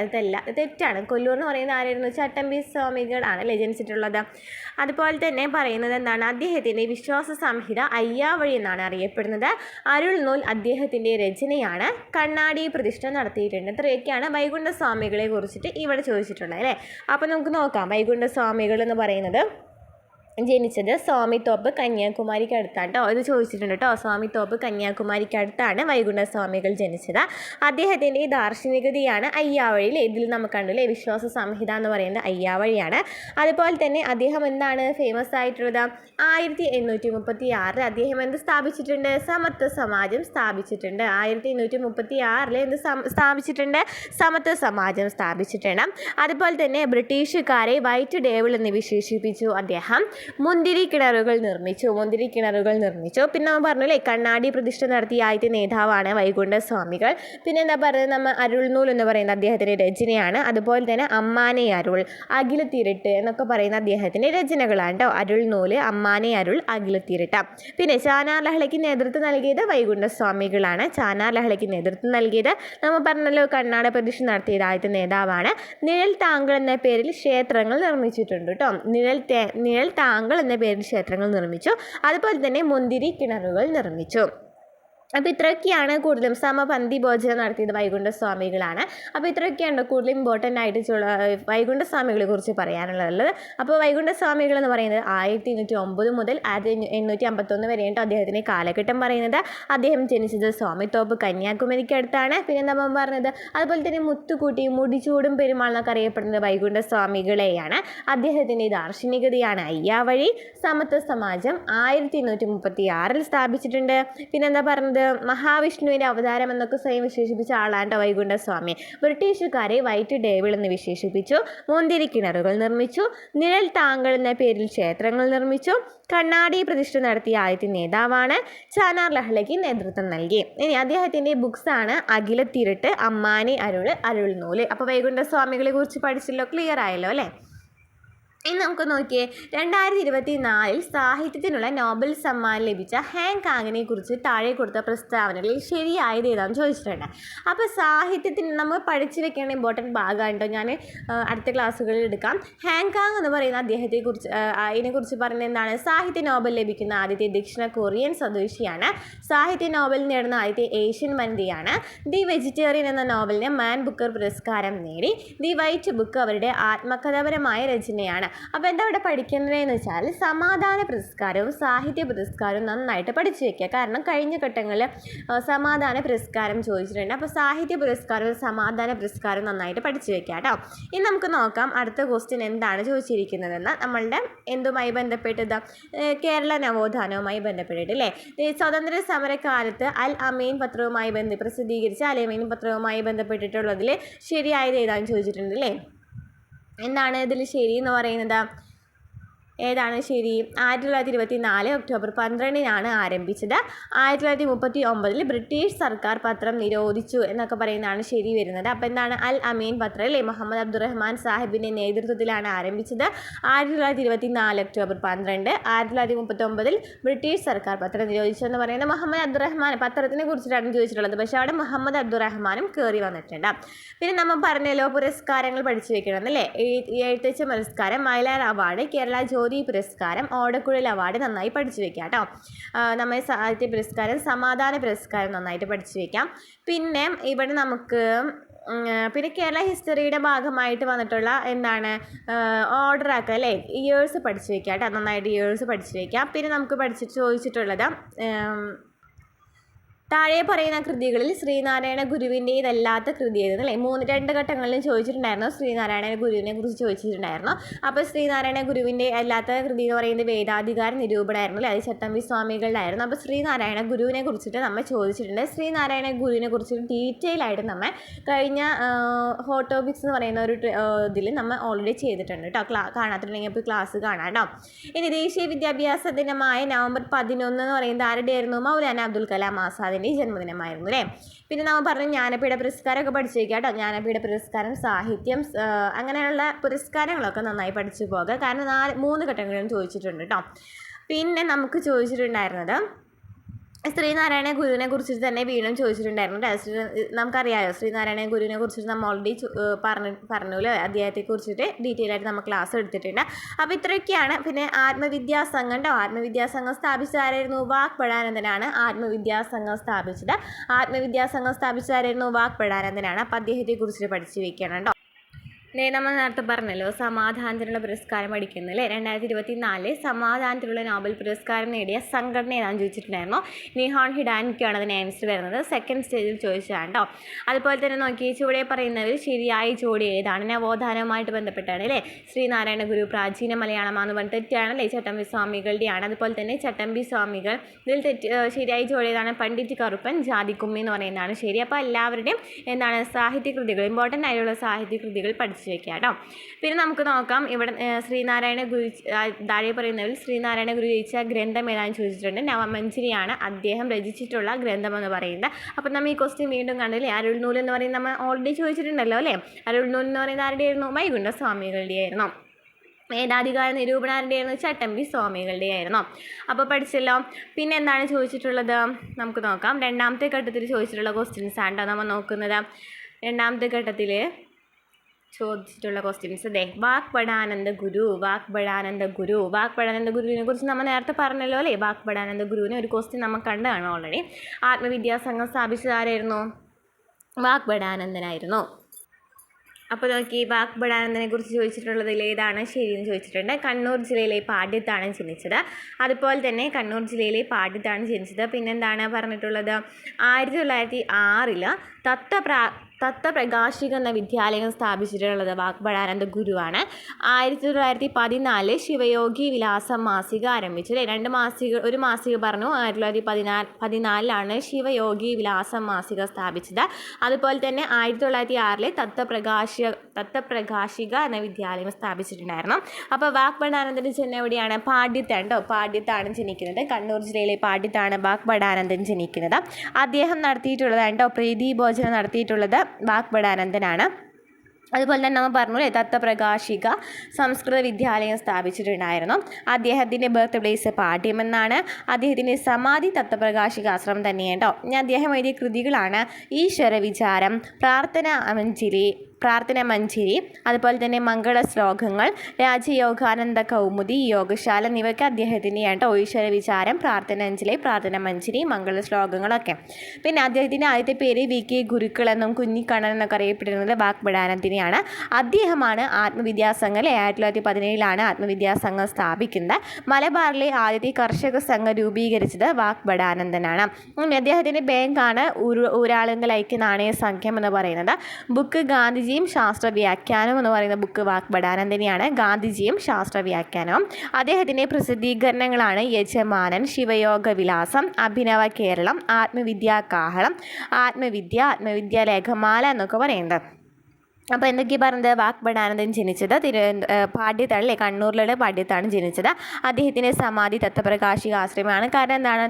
തെറ്റാണ്. കൊല്ലൂർ എന്ന് പറയുന്നത് ആരായിരുന്നു? ചട്ടമ്പി സ്വാമികളാണ് അല്ലേ ജനിച്ചിട്ടുള്ളത്. അതുപോലെ തന്നെ പറയുന്നത് എന്താണ്? അദ്ദേഹത്തിൻ്റെ വിശ്വാസ സംഹിത അയ്യാവഴി എന്നാണ് അറിയപ്പെടുന്നത്. അരുൾനൂൽ അദ്ദേഹത്തിൻ്റെ രചനയാണ്. കണ്ണാടി പ്രതിഷ്ഠ നടത്തിയിട്ടുണ്ട്. ഇത്രയൊക്കെയാണ് വൈകുണ്ഠസ്വാമികളെ കുറിച്ചിട്ട് ഇവിടെ ചോദിച്ചിട്ടുള്ളത് അല്ലേ. അപ്പോൾ നമുക്ക് നോക്കാം. വൈകുണ്ഠസ്വാമികൾ എന്ന് പറയുന്നത് ജനിച്ചത് സ്വാമിത്തോപ്പ് കന്യാകുമാരിക്ക് അടുത്താണ് കേട്ടോ. ഇത് ചോദിച്ചിട്ടുണ്ട് കേട്ടോ. സ്വാമിത്തോപ്പ് കന്യാകുമാരിക്ക് അടുത്താണ് വൈകുണ്ഠസ്വാമികൾ ജനിച്ചത്. അദ്ദേഹത്തിൻ്റെ ദാർശനികതയാണ് അയ്യാവഴിയിൽ. ഇതിൽ നമുക്ക് കണ്ടില്ലേ വിശ്വാസ സംഹിത എന്ന് പറയുന്നത് അയ്യാവഴിയാണ്. അതുപോലെ തന്നെ അദ്ദേഹം എന്താണ് ഫേമസ് ആയിട്ടുള്ളത്? 1836 അദ്ദേഹം എന്ത് സ്ഥാപിച്ചിട്ടുണ്ട്? സമത്വ സമാജം സ്ഥാപിച്ചിട്ടുണ്ട്. 1836 എന്ത് സ്ഥാപിച്ചിട്ടുണ്ട്? സമത്വ സമാജം സ്ഥാപിച്ചിട്ടുണ്ട്. അതുപോലെ തന്നെ ബ്രിട്ടീഷുകാരെ വൈറ്റ് ഡേവിൾ എന്ന് വിശേഷിപ്പിച്ചു അദ്ദേഹം. മുന്തിരി കിണറുകൾ നിർമ്മിച്ചു. പിന്നെ നമ്മൾ പറഞ്ഞല്ലേ കണ്ണാടി പ്രതിഷ്ഠ നടത്തിയ ആദ്യത്തെ നേതാവാണ് വൈകുണ്ഠസ്വാമികൾ. പിന്നെ എന്താ പറയുന്നത്? നമ്മൾ അരുൾനൂൽ എന്ന് പറയുന്ന അദ്ദേഹത്തിൻ്റെ രചനയാണ്. അതുപോലെ തന്നെ അമ്മാനെ അരുൾ, അഖിലത്തിരട്ട് എന്നൊക്കെ പറയുന്ന അദ്ദേഹത്തിൻ്റെ രചനകളാണ് കേട്ടോ. അരുൾനൂല്, അമ്മാനെ അരുൾ, അഖിലത്തിരട്ട്. പിന്നെ ചാനാർ ലഹളയ്ക്ക് നേതൃത്വം നൽകിയത് വൈകുണ്ഠസ്വാമികളാണ്. ചാനാർ ലഹളയ്ക്ക് നേതൃത്വം നൽകിയത് നമ്മൾ പറഞ്ഞല്ലോ കണ്ണാടി പ്രതിഷ്ഠ നടത്തിയത് ആദ്യത്തെ നേതാവാണ്. നിഴൽ താങ്കൾ എന്ന പേരിൽ ക്ഷേത്രങ്ങൾ നിർമ്മിച്ചിട്ടുണ്ട് കേട്ടോ. നിഴൽ താങ്കൾ എന്ന പേരിൽ ക്ഷേത്രങ്ങൾ നിർമ്മിച്ചു. അതുപോലെ തന്നെ മുന്തിരി കിണറുകൾ നിർമ്മിച്ചു. അപ്പോൾ ഇത്രയൊക്കെയാണ് കൂടുതലും സമപന്തി ഭോജനം നടത്തിയത് വൈകുണ്ഠസ്വാമികളാണ്. അപ്പോൾ ഇത്രയൊക്കെയാണ് കൂടുതൽ ഇമ്പോർട്ടൻ്റ് ആയിട്ട് വൈകുണ്ഠസ്വാമികളെ കുറിച്ച് പറയാനുള്ളത്. അപ്പോൾ വൈകുണ്ഠസ്വാമികൾ എന്ന് പറയുന്നത് 1809 മുതൽ 1851 വരെ കേട്ടോ അദ്ദേഹത്തിൻ്റെ കാലഘട്ടം പറയുന്നത്. അദ്ദേഹം ജനിച്ചത് സ്വാമിത്തോപ്പ് കന്യാകുമാരിക്ക് അടുത്താണ്. പിന്നെ നമ്മൾ പറഞ്ഞത് അതുപോലെ തന്നെ മുത്തുകൂട്ടി മുടിച്ചൂടും പെരുമാൾ എന്നൊക്കെ അറിയപ്പെടുന്നത് വൈകുണ്ഠസ്വാമികളെയാണ്. അദ്ദേഹത്തിൻ്റെ ദാർശനികതയാണ് അയ്യാവഴി. സമത്വ സമാജം 1836 സ്ഥാപിച്ചിട്ടുണ്ട്. പിന്നെന്താ പറഞ്ഞത്? മഹാവിഷ്ണുവിൻ്റെ അവതാരം എന്നൊക്കെ സ്വയം വിശേഷിപ്പിച്ച ആളാണ് വൈകുണ്ഠസ്വാമി. ബ്രിട്ടീഷുകാരെ വൈറ്റ് ഡേവിൾ എന്ന് വിശേഷിപ്പിച്ചു. മുന്തിരി കിണറുകൾ നിർമ്മിച്ചു. നിഴൽ താങ്കൾ എന്ന പേരിൽ ക്ഷേത്രങ്ങൾ നിർമ്മിച്ചു. കണ്ണാടി പ്രതിഷ്ഠ നടത്തിയ ആദ്യത്തെ നേതാവാണ്. ചാനാർ ലഹളയ്ക്ക് നേതൃത്വം നൽകി. ഇനി അദ്ദേഹത്തിൻ്റെ ബുക്സാണ് അഖിലത്തിരട്ട്, അമ്മാനെ അരുൾ, അരുൾനൂല്. അപ്പോൾ വൈകുണ്ഠസ്വാമികളെ കുറിച്ച് പഠിച്ചല്ലോ, ക്ലിയർ ആയല്ലോ അല്ലേ. ഇനി നമുക്ക് നോക്കിയേ 2024 സാഹിത്യത്തിനുള്ള നോബൽ സമ്മാനം ലഭിച്ച ഹാങ്കാങ്ങിനെ കുറിച്ച് താഴെ കൊടുത്ത പ്രസ്താവനകളിൽ ശരിയായത് ഏതാണെന്ന് ചോദിച്ചിട്ടുണ്ട്. അപ്പോൾ സാഹിത്യത്തിന് നമ്മൾ പഠിച്ചു വെക്കേണ്ട ഇമ്പോർട്ടൻറ്റ് ഭാഗമാണ് കേട്ടോ. ഞാൻ അടുത്ത ക്ലാസ്സുകളിൽ എടുക്കാം. ഹാങ്കാങ് എന്ന് പറയുന്ന അദ്ദേഹത്തെക്കുറിച്ച് അതിനെക്കുറിച്ച് പറയുന്നത് എന്താണ്? സാഹിത്യ നോബൽ ലഭിക്കുന്ന ആദ്യത്തെ ദക്ഷിണ കൊറിയൻ സ്വദേശിയാണ്. സാഹിത്യ നോബൽ നേടുന്ന ആദ്യത്തെ ഏഷ്യൻ വനിതയാണ്. ദി വെജിറ്റേറിയൻ എന്ന നോവലിന് മാൻ ബുക്കർ പുരസ്കാരം നേടി. ദി വൈറ്റ് ബുക്ക് അവരുടെ ആത്മകഥാപരമായ രചനയാണ്. അപ്പോൾ എന്താ ഇവിടെ പഠിക്കുന്നതെന്ന് വെച്ചാൽ സമാധാന പുരസ്കാരവും സാഹിത്യ പുരസ്കാരവും നന്നായിട്ട് പഠിച്ചു വയ്ക്കുക. കാരണം കഴിഞ്ഞ ഘട്ടങ്ങളിൽ സമാധാന പുരസ്കാരം ചോദിച്ചിട്ടുണ്ട്. അപ്പോൾ സാഹിത്യ പുരസ്കാരവും സമാധാന പുരസ്കാരവും നന്നായിട്ട് പഠിച്ചു വയ്ക്കുക കേട്ടോ. ഇനി നമുക്ക് നോക്കാം അടുത്ത ക്വസ്റ്റ്യൻ എന്താണ് ചോദിച്ചിരിക്കുന്നതെന്ന്. നമ്മളുടെ എന്തുമായി ബന്ധപ്പെട്ടത്? കേരള നവോത്ഥാനവുമായി ബന്ധപ്പെട്ടിട്ട് അല്ലേ. സ്വതന്ത്ര സമരകാലത്ത് അൽ അമീൻ പത്രവുമായി പ്രസിദ്ധീകരിച്ച അൽ അമീൻ പത്രവുമായി ബന്ധപ്പെട്ടിട്ടുള്ളതിൽ ശരിയായത് ഏതാണെന്ന് ചോദിച്ചിട്ടുണ്ട് അല്ലേ. എന്താണ് ഇതിൽ ശരി എന്ന് പറയുന്നത്? ഏതാണ് ശരി? 1924 ഒക്ടോബർ 12 ആരംഭിച്ചത്. 1939 ബ്രിട്ടീഷ് സർക്കാർ പത്രം നിരോധിച്ചു എന്നൊക്കെ പറയുന്നതാണ് ശരി വരുന്നത്. അപ്പോൾ എന്താണ്? അൽ അമീൻ പത്രം അല്ലേ മുഹമ്മദ് അബ്ദുറഹ്മാൻ സാഹിബിൻ്റെ നേതൃത്വത്തിലാണ് ആരംഭിച്ചത്. 1924 ഒക്ടോബർ 12. 1939 ബ്രിട്ടീഷ് സർക്കാർ പത്രം നിരോധിച്ചു എന്ന് പറയുന്നത് മുഹമ്മദ് അബ്ദുറഹ്മാൻ പത്രത്തിനെ കുറിച്ചിട്ടാണ് ചോദിച്ചിട്ടുള്ളത്. പക്ഷേ അവിടെ മുഹമ്മദ് അബ്ദുറഹ്മാനും കയറി വന്നിട്ടുണ്ട്. പിന്നെ നമ്മൾ പറഞ്ഞല്ലോ പുരസ്കാരങ്ങൾ പഠിച്ചു വെക്കണം എന്നല്ലേ. എഴുത്തച്ഛ പുരസ്കാരം, മൈലാർ അവാർഡ്, കേരള ജ്യോതി പുരസ്കാരം, ഓടക്കുഴൽ അവാർഡ് നന്നായി പഠിച്ചു വെക്കാം കേട്ടോ. നമ്മൾ സാഹിത്യ പുരസ്കാരം, സമാധാന പുരസ്കാരം നന്നായിട്ട് പഠിച്ചു വെക്കാം. പിന്നെ ഇവിടെ നമുക്ക് പിന്നെ കേരള ഹിസ്റ്ററിയുടെ ഭാഗമായിട്ട് വന്നിട്ടുള്ള എന്താണ് ഓർഡർ ആക്കുക അല്ലേ, ഇയേഴ്സ് പഠിച്ചു വയ്ക്കുക കേട്ടോ, നന്നായിട്ട് ഇയേഴ്സ് പഠിച്ചു വയ്ക്കുക. പിന്നെ നമുക്ക് ചോദിച്ചിട്ടുള്ളത് താഴെ പറയുന്ന കൃതികളിൽ ശ്രീനാരായണ ഗുരുവിൻ്റേതല്ലാത്ത കൃതി ഏതെന്ന് അല്ലേ, രണ്ട് ഘട്ടങ്ങളിലും ചോദിച്ചിട്ടുണ്ടായിരുന്നു. ശ്രീനാരായണ ഗുരുവിനെ കുറിച്ച് ചോദിച്ചിട്ടുണ്ടായിരുന്നു. അപ്പോൾ ശ്രീനാരായണ ഗുരുവിൻ്റെ അല്ലാത്ത കൃതി എന്ന് പറയുന്നത് വേദാധികാര നിരൂപണമായിരുന്നു അല്ലേ, അത് ചട്ടമ്പി സ്വാമികളിലായിരുന്നു. അപ്പോൾ ശ്രീനാരായണ ഗുരുവിനെ കുറിച്ചിട്ട് നമ്മൾ ചോദിച്ചിട്ടുണ്ട്. ശ്രീനാരായണ ഗുരുവിനെ കുറിച്ചിട്ട് ഡീറ്റെയിൽ ആയിട്ട് നമ്മൾ കഴിഞ്ഞ ഹോട്ട് ടോപ്പിക്സ് എന്ന് പറയുന്ന ഒരു ഇതിൽ നമ്മൾ ഓൾറെഡി ചെയ്തിട്ടുണ്ട് കേട്ടോ. കാണാത്തിട്ടുണ്ടെങ്കിൽ ഇപ്പോൾ ക്ലാസ് കാണാം കേട്ടോ. ഇനി ദേശീയ വിദ്യാഭ്യാസ ദിനമായ നവംബർ 11 എന്ന് പറയുന്നത് ആരുടെ ആയിരുന്നു? മൗലാന അബ്ദുൽ കലാം ആസാദിൻ്റെ ജന്മദിനമായിരുന്നു അല്ലേ. പിന്നെ നമ്മൾ പറഞ്ഞു ജ്ഞാനപീഠ പുരസ്കാരമൊക്കെ പഠിച്ചു വയ്ക്കുക കേട്ടോ. ജ്ഞാനപീഠ പുരസ്കാരം, സാഹിത്യം, അങ്ങനെയുള്ള പുരസ്കാരങ്ങളൊക്കെ നന്നായി പഠിച്ചു പോകുക. കാരണം 3 ഘട്ടങ്ങളിലും ചോദിച്ചിട്ടുണ്ട് കേട്ടോ. പിന്നെ നമുക്ക് ചോദിച്ചിട്ടുണ്ടായിരുന്നത് ശ്രീനാരായണ ഗുരുവിനെ കുറിച്ചിട്ട് തന്നെ വീണ്ടും ചോദിച്ചിട്ടുണ്ടായിരുന്നു. നമുക്കറിയാമല്ലോ ശ്രീനാരായണ ഗുരുവിനെ കുറിച്ചിട്ട് നമ്മൾ ഓൾറെഡി പറഞ്ഞല്ലോ, അദ്ദേഹത്തെ കുറിച്ചിട്ട് ഡീറ്റെയിൽ ആയിട്ട് നമ്മൾ ക്ലാസ് എടുത്തിട്ടുണ്ട്. അപ്പോൾ ഇത്രയൊക്കെയാണ്. പിന്നെ ആത്മവിദ്യാസംഘം കേട്ടോ, ആത്മവിദ്യാസംഘം സ്ഥാപിച്ചത് ആരായിരുന്നു? വാഗ്ഭടാനന്ദനാണ് ആത്മവിദ്യാസംഘം സ്ഥാപിച്ചത്. ആത്മവിദ്യാസംഘം സ്ഥാപിച്ചതാരായിരുന്നു? വാഗ്ഭടാനന്ദനാണ്. അപ്പോൾ അദ്ദേഹത്തെ കുറിച്ചിട്ട് പഠിച്ചു വയ്ക്കണം കേട്ടോ. നമ്മൾ നേരത്തെ പറഞ്ഞല്ലോ സമാധാനത്തിനുള്ള പുരസ്കാരം പഠിക്കുന്നില്ലേ. 2024 സമാധാനത്തിനുള്ള നോബൽ പുരസ്കാരം നേടിയ സംഘടന ഏതാണെന്ന് ചോദിച്ചിട്ടുണ്ടായിരുന്നു. നിഹാൻ ഹിഡാനിക്കാണ് അതിന് ആൻസർ വരുന്നത്. സെക്കൻഡ് സ്റ്റേജിൽ ചോദിച്ചതാണ് കേട്ടോ. അതുപോലെ തന്നെ നോക്കി ചുവടെ പറയുന്നവർ ശരിയായ ജോഡി ഏതാണ്? നവോത്ഥാനവുമായിട്ട് ബന്ധപ്പെട്ടാണ് അല്ലേ. ശ്രീനാരായണ ഗുരു പ്രാചീന മലയാളമാണെന്ന് പറഞ്ഞ് തെറ്റാണല്ലേ, ചട്ടമ്പി സ്വാമികളുടെയാണ്. അതുപോലെ തന്നെ ചട്ടമ്പി സ്വാമികൾ ഇതിൽ ശരിയായ ജോഡി ഏതാണ്? പണ്ഡിറ്റ് കറുപ്പൻ ജാതിക്കുമ്മി എന്ന് പറയുന്നതാണ് ശരി. അപ്പോൾ എല്ലാവരുടെയും എന്താണ് സാഹിത്യകൃതികൾ, ഇമ്പോർട്ടൻ്റ് ആയിട്ടുള്ള സാഹിത്യകൃതികൾ പഠിച്ചു വയ്ക്കുക കേട്ടോ. പിന്നെ നമുക്ക് നോക്കാം ഇവിടെ ശ്രീനാരായണ ഗുരു താഴെ പറയുന്നതിൽ ശ്രീനാരായണ ഗുരു രചിച്ച ഗ്രന്ഥം ഏതാണെന്ന് ചോദിച്ചിട്ടുണ്ട്. നവമഞ്ചരിയാണ് അദ്ദേഹം രചിച്ചിട്ടുള്ള ഗ്രന്ഥം എന്ന് പറയുന്നത്. അപ്പോൾ നമ്മൾ ഈ ക്വസ്റ്റ്യൻ വീണ്ടും കണ്ടില്ലേ. അരുൾനൂൽ എന്ന് പറയുന്നത് നമ്മൾ ഓൾറെഡി ചോദിച്ചിട്ടുണ്ടല്ലോ അല്ലേ. അരുൾനൂൽ എന്ന് പറയുന്നത് ആരുടെ ആയിരുന്നു? വൈകുണ്ഠ സ്വാമികളുടെ ആയിരുന്നു. വേദാധികാര നിരൂപണാരുടെ ആയിരുന്നു? ചട്ടമ്പി സ്വാമികളുടെ ആയിരുന്നു. അപ്പോൾ പഠിച്ചല്ലോ. പിന്നെ എന്താണ് ചോദിച്ചിട്ടുള്ളത് നമുക്ക് നോക്കാം. രണ്ടാമത്തെ ഘട്ടത്തിൽ ചോദിച്ചിട്ടുള്ള ക്വസ്റ്റ്യൻസ് ആണ് നമ്മൾ നോക്കുന്നത്. രണ്ടാമത്തെ ഘട്ടത്തിൽ ചോദിച്ചിട്ടുള്ള ക്വസ്റ്റ്യൻസ് വാഗ്ഭടാനന്ദ ഗുരുവിനെ കുറിച്ച് നമ്മൾ നേരത്തെ പറഞ്ഞല്ലോ അല്ലേ. വാഗ്ഭടാനന്ദ ഗുരുവിനെ ഒരു ക്വസ്റ്റ്യൻ നമ്മൾ കണ്ടതാണ് ഓൾറെഡി. ആത്മവിദ്യാസംഘം സ്ഥാപിച്ചത് ആരായിരുന്നു? വാഗ്ഭടാനന്ദനായിരുന്നു. അപ്പോൾ നോക്കി വാഗ്ഭടാനന്ദനെ കുറിച്ച് ചോദിച്ചിട്ടുള്ളതിൽ ഏതാണ് ശരിയെന്ന് ചോദിച്ചിട്ടുണ്ട്. കണ്ണൂർ ജില്ലയിലെ പാട്യത്താണ് ജനിച്ചത്. അതുപോലെ തന്നെ കണ്ണൂർ ജില്ലയിലെ പാട്യത്താണ് ജനിച്ചത്. പിന്നെന്താണ് പറഞ്ഞിട്ടുള്ളത്? 1906 തത്വപ്രകാശിക എന്ന വിദ്യാലയം സ്ഥാപിച്ചിട്ടുള്ളത് വാഗ്ഭടാനന്ദ ഗുരുവാണ്. 1914 ശിവയോഗി വിലാസം മാസിക ആരംഭിച്ചു. ഒരു മാസിക പറഞ്ഞു. 1914 ശിവയോഗി വിലാസം മാസിക സ്ഥാപിച്ചത്. അതുപോലെ തന്നെ 1906 തത്വപ്രകാശിക എന്ന വിദ്യാലയം സ്ഥാപിച്ചിട്ടുണ്ടായിരുന്നു. അപ്പോൾ വാഗ്ഭടാനന്ദൻ്റെ ജന്മം എവിടെയാണ്? പാട്യത്താണ് ജനിക്കുന്നത്. കണ്ണൂർ ജില്ലയിലെ പാട്യത്താണ് വാഗ്ഭടാനന്ദൻ ജനിക്കുന്നത്. അദ്ദേഹം നടത്തിയിട്ടുള്ളത് പ്രീതി ഭോജനം നടത്തിയിട്ടുള്ളത് വാഗ്ഭടാനന്ദനാണ്. അതുപോലെ തന്നെ നമ്മൾ പറഞ്ഞു തത്വപ്രകാശിക സംസ്കൃത വിദ്യാലയം സ്ഥാപിച്ചിട്ടുണ്ടായിരുന്നു. അദ്ദേഹത്തിൻ്റെ ബർത്ത് പ്ലേസ് പാട്യമെന്നാണ്. അദ്ദേഹത്തിൻ്റെ സമാധി തത്വപ്രകാശിക ആശ്രമം തന്നെയാണ് കേട്ടോ. ഇനി അദ്ദേഹം എഴുതിയ കൃതികളാണ് ഈശ്വര വിചാരം, പ്രാർത്ഥന മഞ്ജരി, അതുപോലെ തന്നെ മംഗള ശ്ലോകങ്ങൾ, രാജയോഗാനന്ദ കൗമുദി, യോഗശാല എന്നിവയൊക്കെ അദ്ദേഹത്തിൻ്റെയാണ് കേട്ടോ. ഈശ്വര വിചാരം, പ്രാർത്ഥനാഞ്ജലി, പ്രാർത്ഥന മഞ്ജരി, മംഗള ശ്ലോകങ്ങളൊക്കെ. പിന്നെ അദ്ദേഹത്തിൻ്റെ ആദ്യത്തെ പേര് VK ഗുരുക്കൾ എന്നും കുഞ്ഞിക്കണ്ണൻ എന്നൊക്കെ അറിയപ്പെടുന്നത് വാഗ്ഭടാനന്ദനെയാണ്. അദ്ദേഹമാണ് ആത്മവിദ്യാസംഘം 1917 ആത്മവിദ്യാസംഘം സ്ഥാപിക്കുന്നത്. മലബാറിലെ ആദ്യത്തെ കർഷക സംഘം രൂപീകരിച്ചത് വാഗ്ഭടാനന്ദനാണ്. അദ്ദേഹത്തിൻ്റെ ബാങ്കാണ് ഊരാളുങ്കൽ ഐക്യ നാണയ സംഘം എന്ന് പറയുന്നത്. ബുക്ക് ഗാന്ധിജിയും ശാസ്ത്ര വ്യാഖ്യാനം എന്ന് പറയുന്ന ബുക്ക് വാഗ്ഭടാനന്ദനെയാണ്. ഗാന്ധിജിയും ശാസ്ത്ര വ്യാഖ്യാനവും. അദ്ദേഹത്തിൻ്റെ പ്രസിദ്ധീകരണങ്ങളാണ് യജമാനൻ, ശിവയോഗ വിലാസം, അഭിനവ കേരളം, ആത്മവിദ്യാ കാഹളം, ആത്മവിദ്യ ലേഖമാല എന്നൊക്കെ പറയുന്നത്. അപ്പോൾ എന്തൊക്കെയാണ് പറഞ്ഞത്? വാഗ്ഭടാനന്ദൻ ജനിച്ചത് പാട്യത്താണ്, കണ്ണൂരിലുള്ള പാട്യത്താണ് ജനിച്ചത്. അദ്ദേഹത്തിൻ്റെ സമാധി തത്വപ്രകാശിക ആശ്രമമാണ്. കാരണം എന്താണ്?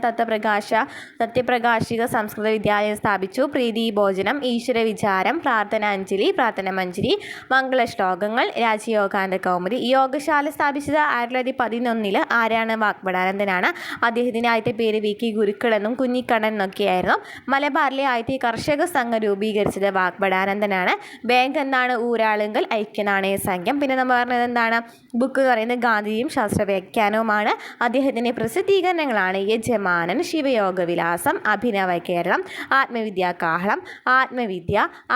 സത്യപ്രകാശിക സംസ്കൃത വിദ്യാലയം സ്ഥാപിച്ചു. പ്രീതി ഭോജനം, ഈശ്വര വിചാരം, പ്രാർത്ഥനാഞ്ജലി, പ്രാർത്ഥന മഞ്ജരി, മംഗള ശ്ലോകങ്ങൾ, രാജയോഗാനന്ദ കൗമുദി. യോഗശാല സ്ഥാപിച്ചത് 1911 ആരാണ്? വാഗ്ഭടാനന്ദനാണ്. അദ്ദേഹത്തിൻ്റെ ആദ്യത്തെ പേര് VK ഗുരുക്കൾ എന്നും കുഞ്ഞിക്കണ്ണൻ എന്നൊക്കെയായിരുന്നു. മലബാറിലെ ആദ്യത്തെ കർഷക സംഘം രൂപീകരിച്ചത് വാഗ്ഭടാനന്ദനാണ്. ബാങ്ക് എന്താണ് ഊരാളുങ്കൽ ഐക്യനാണയ സംഖ്യം. പിന്നെ നമ്മൾ പറഞ്ഞത് എന്താണ് ബുക്ക് എന്ന് പറയുന്നത് ഗാന്ധിജിയും ശാസ്ത്രവ്യാഖ്യാനവുമാണ്. അദ്ദേഹത്തിൻ്റെ പ്രസിദ്ധീകരണങ്ങളാണ് യജമാനൻ, ശിവയോഗവിലാസം, അഭിനവ കേരളം, ആത്മവിദ്യാകാഹളം,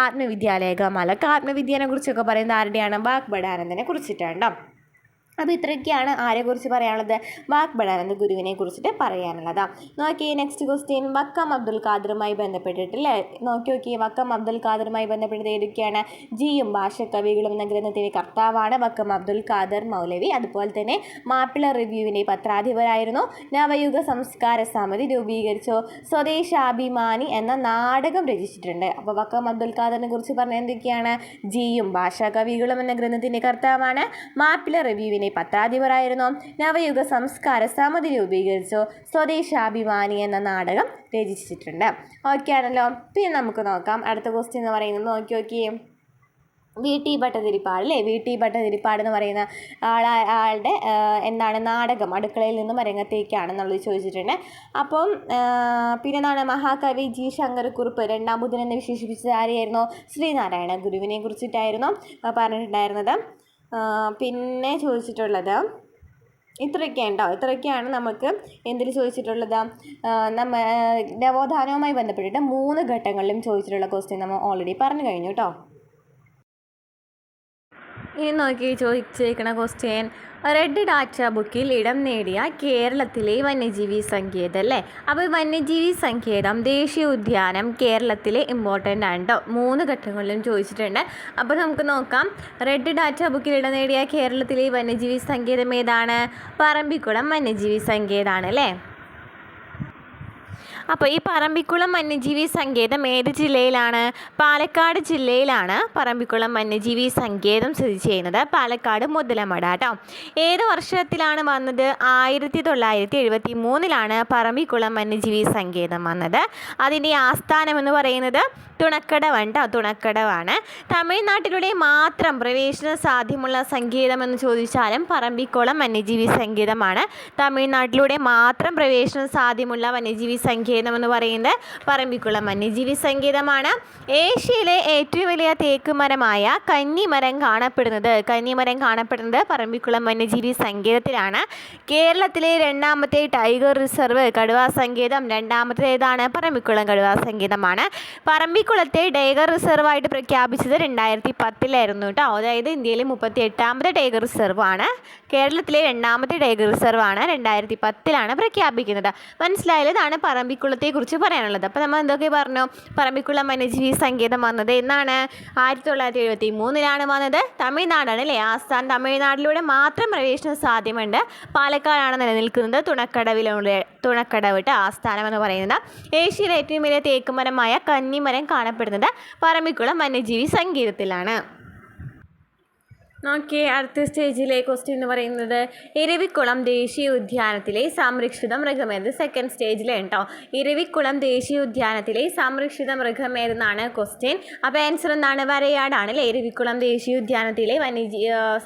ആത്മവിദ്യാലേഖമലക്ക്. ആത്മവിദ്യനെ കുറിച്ചൊക്കെ പറയുന്നത് ആരുടെയാണ്? വാഗ്ഭടാനന്ദനെ കുറിച്ചിട്ടാണ്. അപ്പോൾ ഇത്രയൊക്കെയാണ് ആരെക്കുറിച്ച് പറയാനുള്ളത്? വാഗ്ഭടാനന്ദ ഗുരുവിനെ കുറിച്ചിട്ട് പറയാനുള്ളത്. നോക്കിയേ നെക്സ്റ്റ് ക്വസ്റ്റ്യൻ വക്കം അബ്ദുൽ ഖാദറുമായി ബന്ധപ്പെട്ടിട്ടില്ലേ? നോക്കി വക്കം അബ്ദുൽ ഖാദറുമായി ബന്ധപ്പെട്ടത് ഏതൊക്കെയാണ്? ജിയും ഭാഷക്കവികളും എന്ന ഗ്രന്ഥത്തിൻ്റെ കർത്താവാണ് വക്കം അബ്ദുൽ ഖാദർ മൗലവി. അതുപോലെ തന്നെ മാപ്പിള റിവ്യൂവിൻ്റെ പത്രാധിപരായിരുന്നു. നവയുഗ സംസ്കാര സമിതി രൂപീകരിച്ചു. സ്വദേശാഭിമാനി എന്ന നാടകം രചിച്ചിട്ടുണ്ട്. അപ്പോൾ വക്കം അബ്ദുൽ ഖാദറിനെ കുറിച്ച് പറഞ്ഞ എന്തൊക്കെയാണ്? ജിയും ഭാഷാകവികളും എന്ന ഗ്രന്ഥത്തിൻ്റെ കർത്താവാണ്. മാപ്പിള റിവ്യൂവിനെ പത്രാധിപരായിരുന്നു. നവയുഗ സംസ്കാര സമിതി രൂപീകരിച്ചു. സ്വദേശാഭിമാനി എന്ന നാടകം രചിച്ചിട്ടുണ്ട്. ഓക്കെ ആണല്ലോ. പിന്നെ നമുക്ക് നോക്കാം അടുത്ത ക്വസ്റ്റ്യൻ എന്ന് പറയുന്നത്. നോക്കി വി.ടി. ഭട്ടതിരിപ്പാട് അല്ലേ? വി.ടി. ഭട്ടതിരിപ്പാട് എന്ന് പറയുന്ന ആളുടെ എന്താണ് നാടകം അടുക്കളയിൽ നിന്നും അരങ്ങത്തേക്കാണെന്നുള്ളത് ചോദിച്ചിട്ടുണ്ട്. അപ്പം പിന്നെ എന്താണ് മഹാകവി ജി ശങ്കരക്കുറുപ്പ് രണ്ടാം ബുധൻ എന്ന് വിശേഷിപ്പിച്ചത് ആരെയായിരുന്നു? ശ്രീനാരായണ ഗുരുവിനെ കുറിച്ചിട്ടായിരുന്നു പറഞ്ഞിട്ടുണ്ടായിരുന്നത്. പിന്നെ ചോദിച്ചിട്ടുള്ളത് ഇത്രയൊക്കെയാണ് നമുക്ക് എന്തിൽ ചോദിച്ചിട്ടുള്ളത്? നവോത്ഥാനവുമായി ബന്ധപ്പെട്ടിട്ട് 3 ഘട്ടങ്ങളിലും ചോദിച്ചിട്ടുള്ള ക്വസ്റ്റ്യൻ നമ്മൾ ഓൾറെഡി പറഞ്ഞു കഴിഞ്ഞു കേട്ടോ. ഇനി നോക്കി ചോദിച്ചേക്കണ ക്വസ്റ്റ്യൻ റെഡ് ഡാറ്റ ബുക്കിൽ ഇടം നേടിയ കേരളത്തിലെ വന്യജീവി സങ്കേതം അല്ലേ? അപ്പോൾ വന്യജീവി സങ്കേതം ദേശീയ ഉദ്യാനം കേരളത്തിലെ ഇമ്പോർട്ടൻ്റ് ആണ് കേട്ടോ. 3 ഘട്ടങ്ങളിലും ചോദിച്ചിട്ടുണ്ട്. അപ്പോൾ നമുക്ക് നോക്കാം. റെഡ് ഡാറ്റ ബുക്കിൽ ഇടം നേടിയ കേരളത്തിലെ വന്യജീവി സങ്കേതം ഏതാണ്? പറമ്പിക്കുളം വന്യജീവി സങ്കേതമാണ് അല്ലേ? അപ്പോൾ ഈ പറമ്പിക്കുളം വന്യജീവി സങ്കേതം ഏത് ജില്ലയിലാണ്? പാലക്കാട് ജില്ലയിലാണ് പറമ്പിക്കുളം വന്യജീവി സങ്കേതം സ്ഥിതി ചെയ്യുന്നത്. പാലക്കാട് മുതലമട കേട്ടോ. ഏത് വർഷത്തിലാണ് വന്നത്? 1973 പറമ്പിക്കുളം വന്യജീവി സങ്കേതം വന്നത്. അതിൻ്റെ ആസ്ഥാനം എന്ന് പറയുന്നത് തുണക്കടവാണ് കേട്ടോ. തുണക്കടവാണ്. തമിഴ്നാട്ടിലൂടെ മാത്രം പ്രവേശന സാധ്യമുള്ള സങ്കേതം എന്ന് ചോദിച്ചാലും പറമ്പിക്കുളം വന്യജീവി സങ്കേതമാണ്. തമിഴ്നാട്ടിലൂടെ മാത്രം പ്രവേശന സാധ്യമുള്ള വന്യജീവി സങ്കേതം എന്ന് പറയുന്നത് പറമ്പിക്കുളം വന്യജീവി സങ്കേതമാണ്. ഏഷ്യയിലെ ഏറ്റവും വലിയ തേക്ക് മരമായ കന്നിമരം കാണപ്പെടുന്നത് പറമ്പിക്കുളം വന്യജീവി സങ്കേതത്തിലാണ്. കേരളത്തിലെ 2ാമത്തെ ടൈഗർ റിസർവ് കടുവാ സങ്കേതം രണ്ടാമത്തേതാണ്? പറമ്പിക്കുളം കടുവാ സങ്കേതമാണ്. പറമ്പിക്കുളത്തെ ടൈഗർ റിസർവായിട്ട് പ്രഖ്യാപിച്ചത് 2010 കേട്ടോ. അതായത് ഇന്ത്യയിലെ 38ാമത്തെ ടൈഗർ റിസർവ് ആണ്. കേരളത്തിലെ 2ാമത്തെ ടൈഗർ റിസർവ് ആണ് 2010 പ്രഖ്യാപിക്കുന്നത്. മനസ്സിലായാലും ഇതാണ് പറമ്പിക്കുളത്തെക്കുറിച്ച് പറയാനുള്ളത്. അപ്പോൾ നമ്മൾ എന്തൊക്കെ പറഞ്ഞു? പറമ്പിക്കുളം വന്യജീവി സങ്കേതം വന്നത് എന്നാണ്? 1973 വന്നത്. തമിഴ്നാടാണ് അല്ലേ ആസ്ഥാനം. തമിഴ്നാട്ടിലൂടെ മാത്രം പ്രവേശനം സാധ്യമുണ്ട്. പാലക്കാടാണ് നിലനിൽക്കുന്നത്. തുണക്കടവ് ആസ്ഥാനം എന്ന് പറയുന്നത്. ഏഷ്യയിലെ ഏറ്റവും വലിയ തേക്കുമരമായ കന്നിമരം കാണപ്പെടുന്നത് പറമ്പിക്കുളം വന്യജീവി സങ്കേതത്തിലാണ്. ഓക്കെ, അടുത്ത സ്റ്റേജിലെ ക്വസ്റ്റ്യൻ എന്ന് പറയുന്നത് ഇരവിക്കുളം ദേശീയ ഉദ്യാനത്തിലെ സംരക്ഷിത മൃഗമേത്. സെക്കൻഡ് സ്റ്റേജിലാണ് കേട്ടോ. ഇരവിക്കുളം ദേശീയ ഉദ്യാനത്തിലെ സംരക്ഷിത മൃഗമേതെന്നാണ് ക്വസ്റ്റ്യൻ. അപ്പോൾ ആൻസർ എന്താണ്? വരയാടാണ് അല്ലേ? ഇരവിക്കുളം ദേശീയ ഉദ്യാനത്തിലെ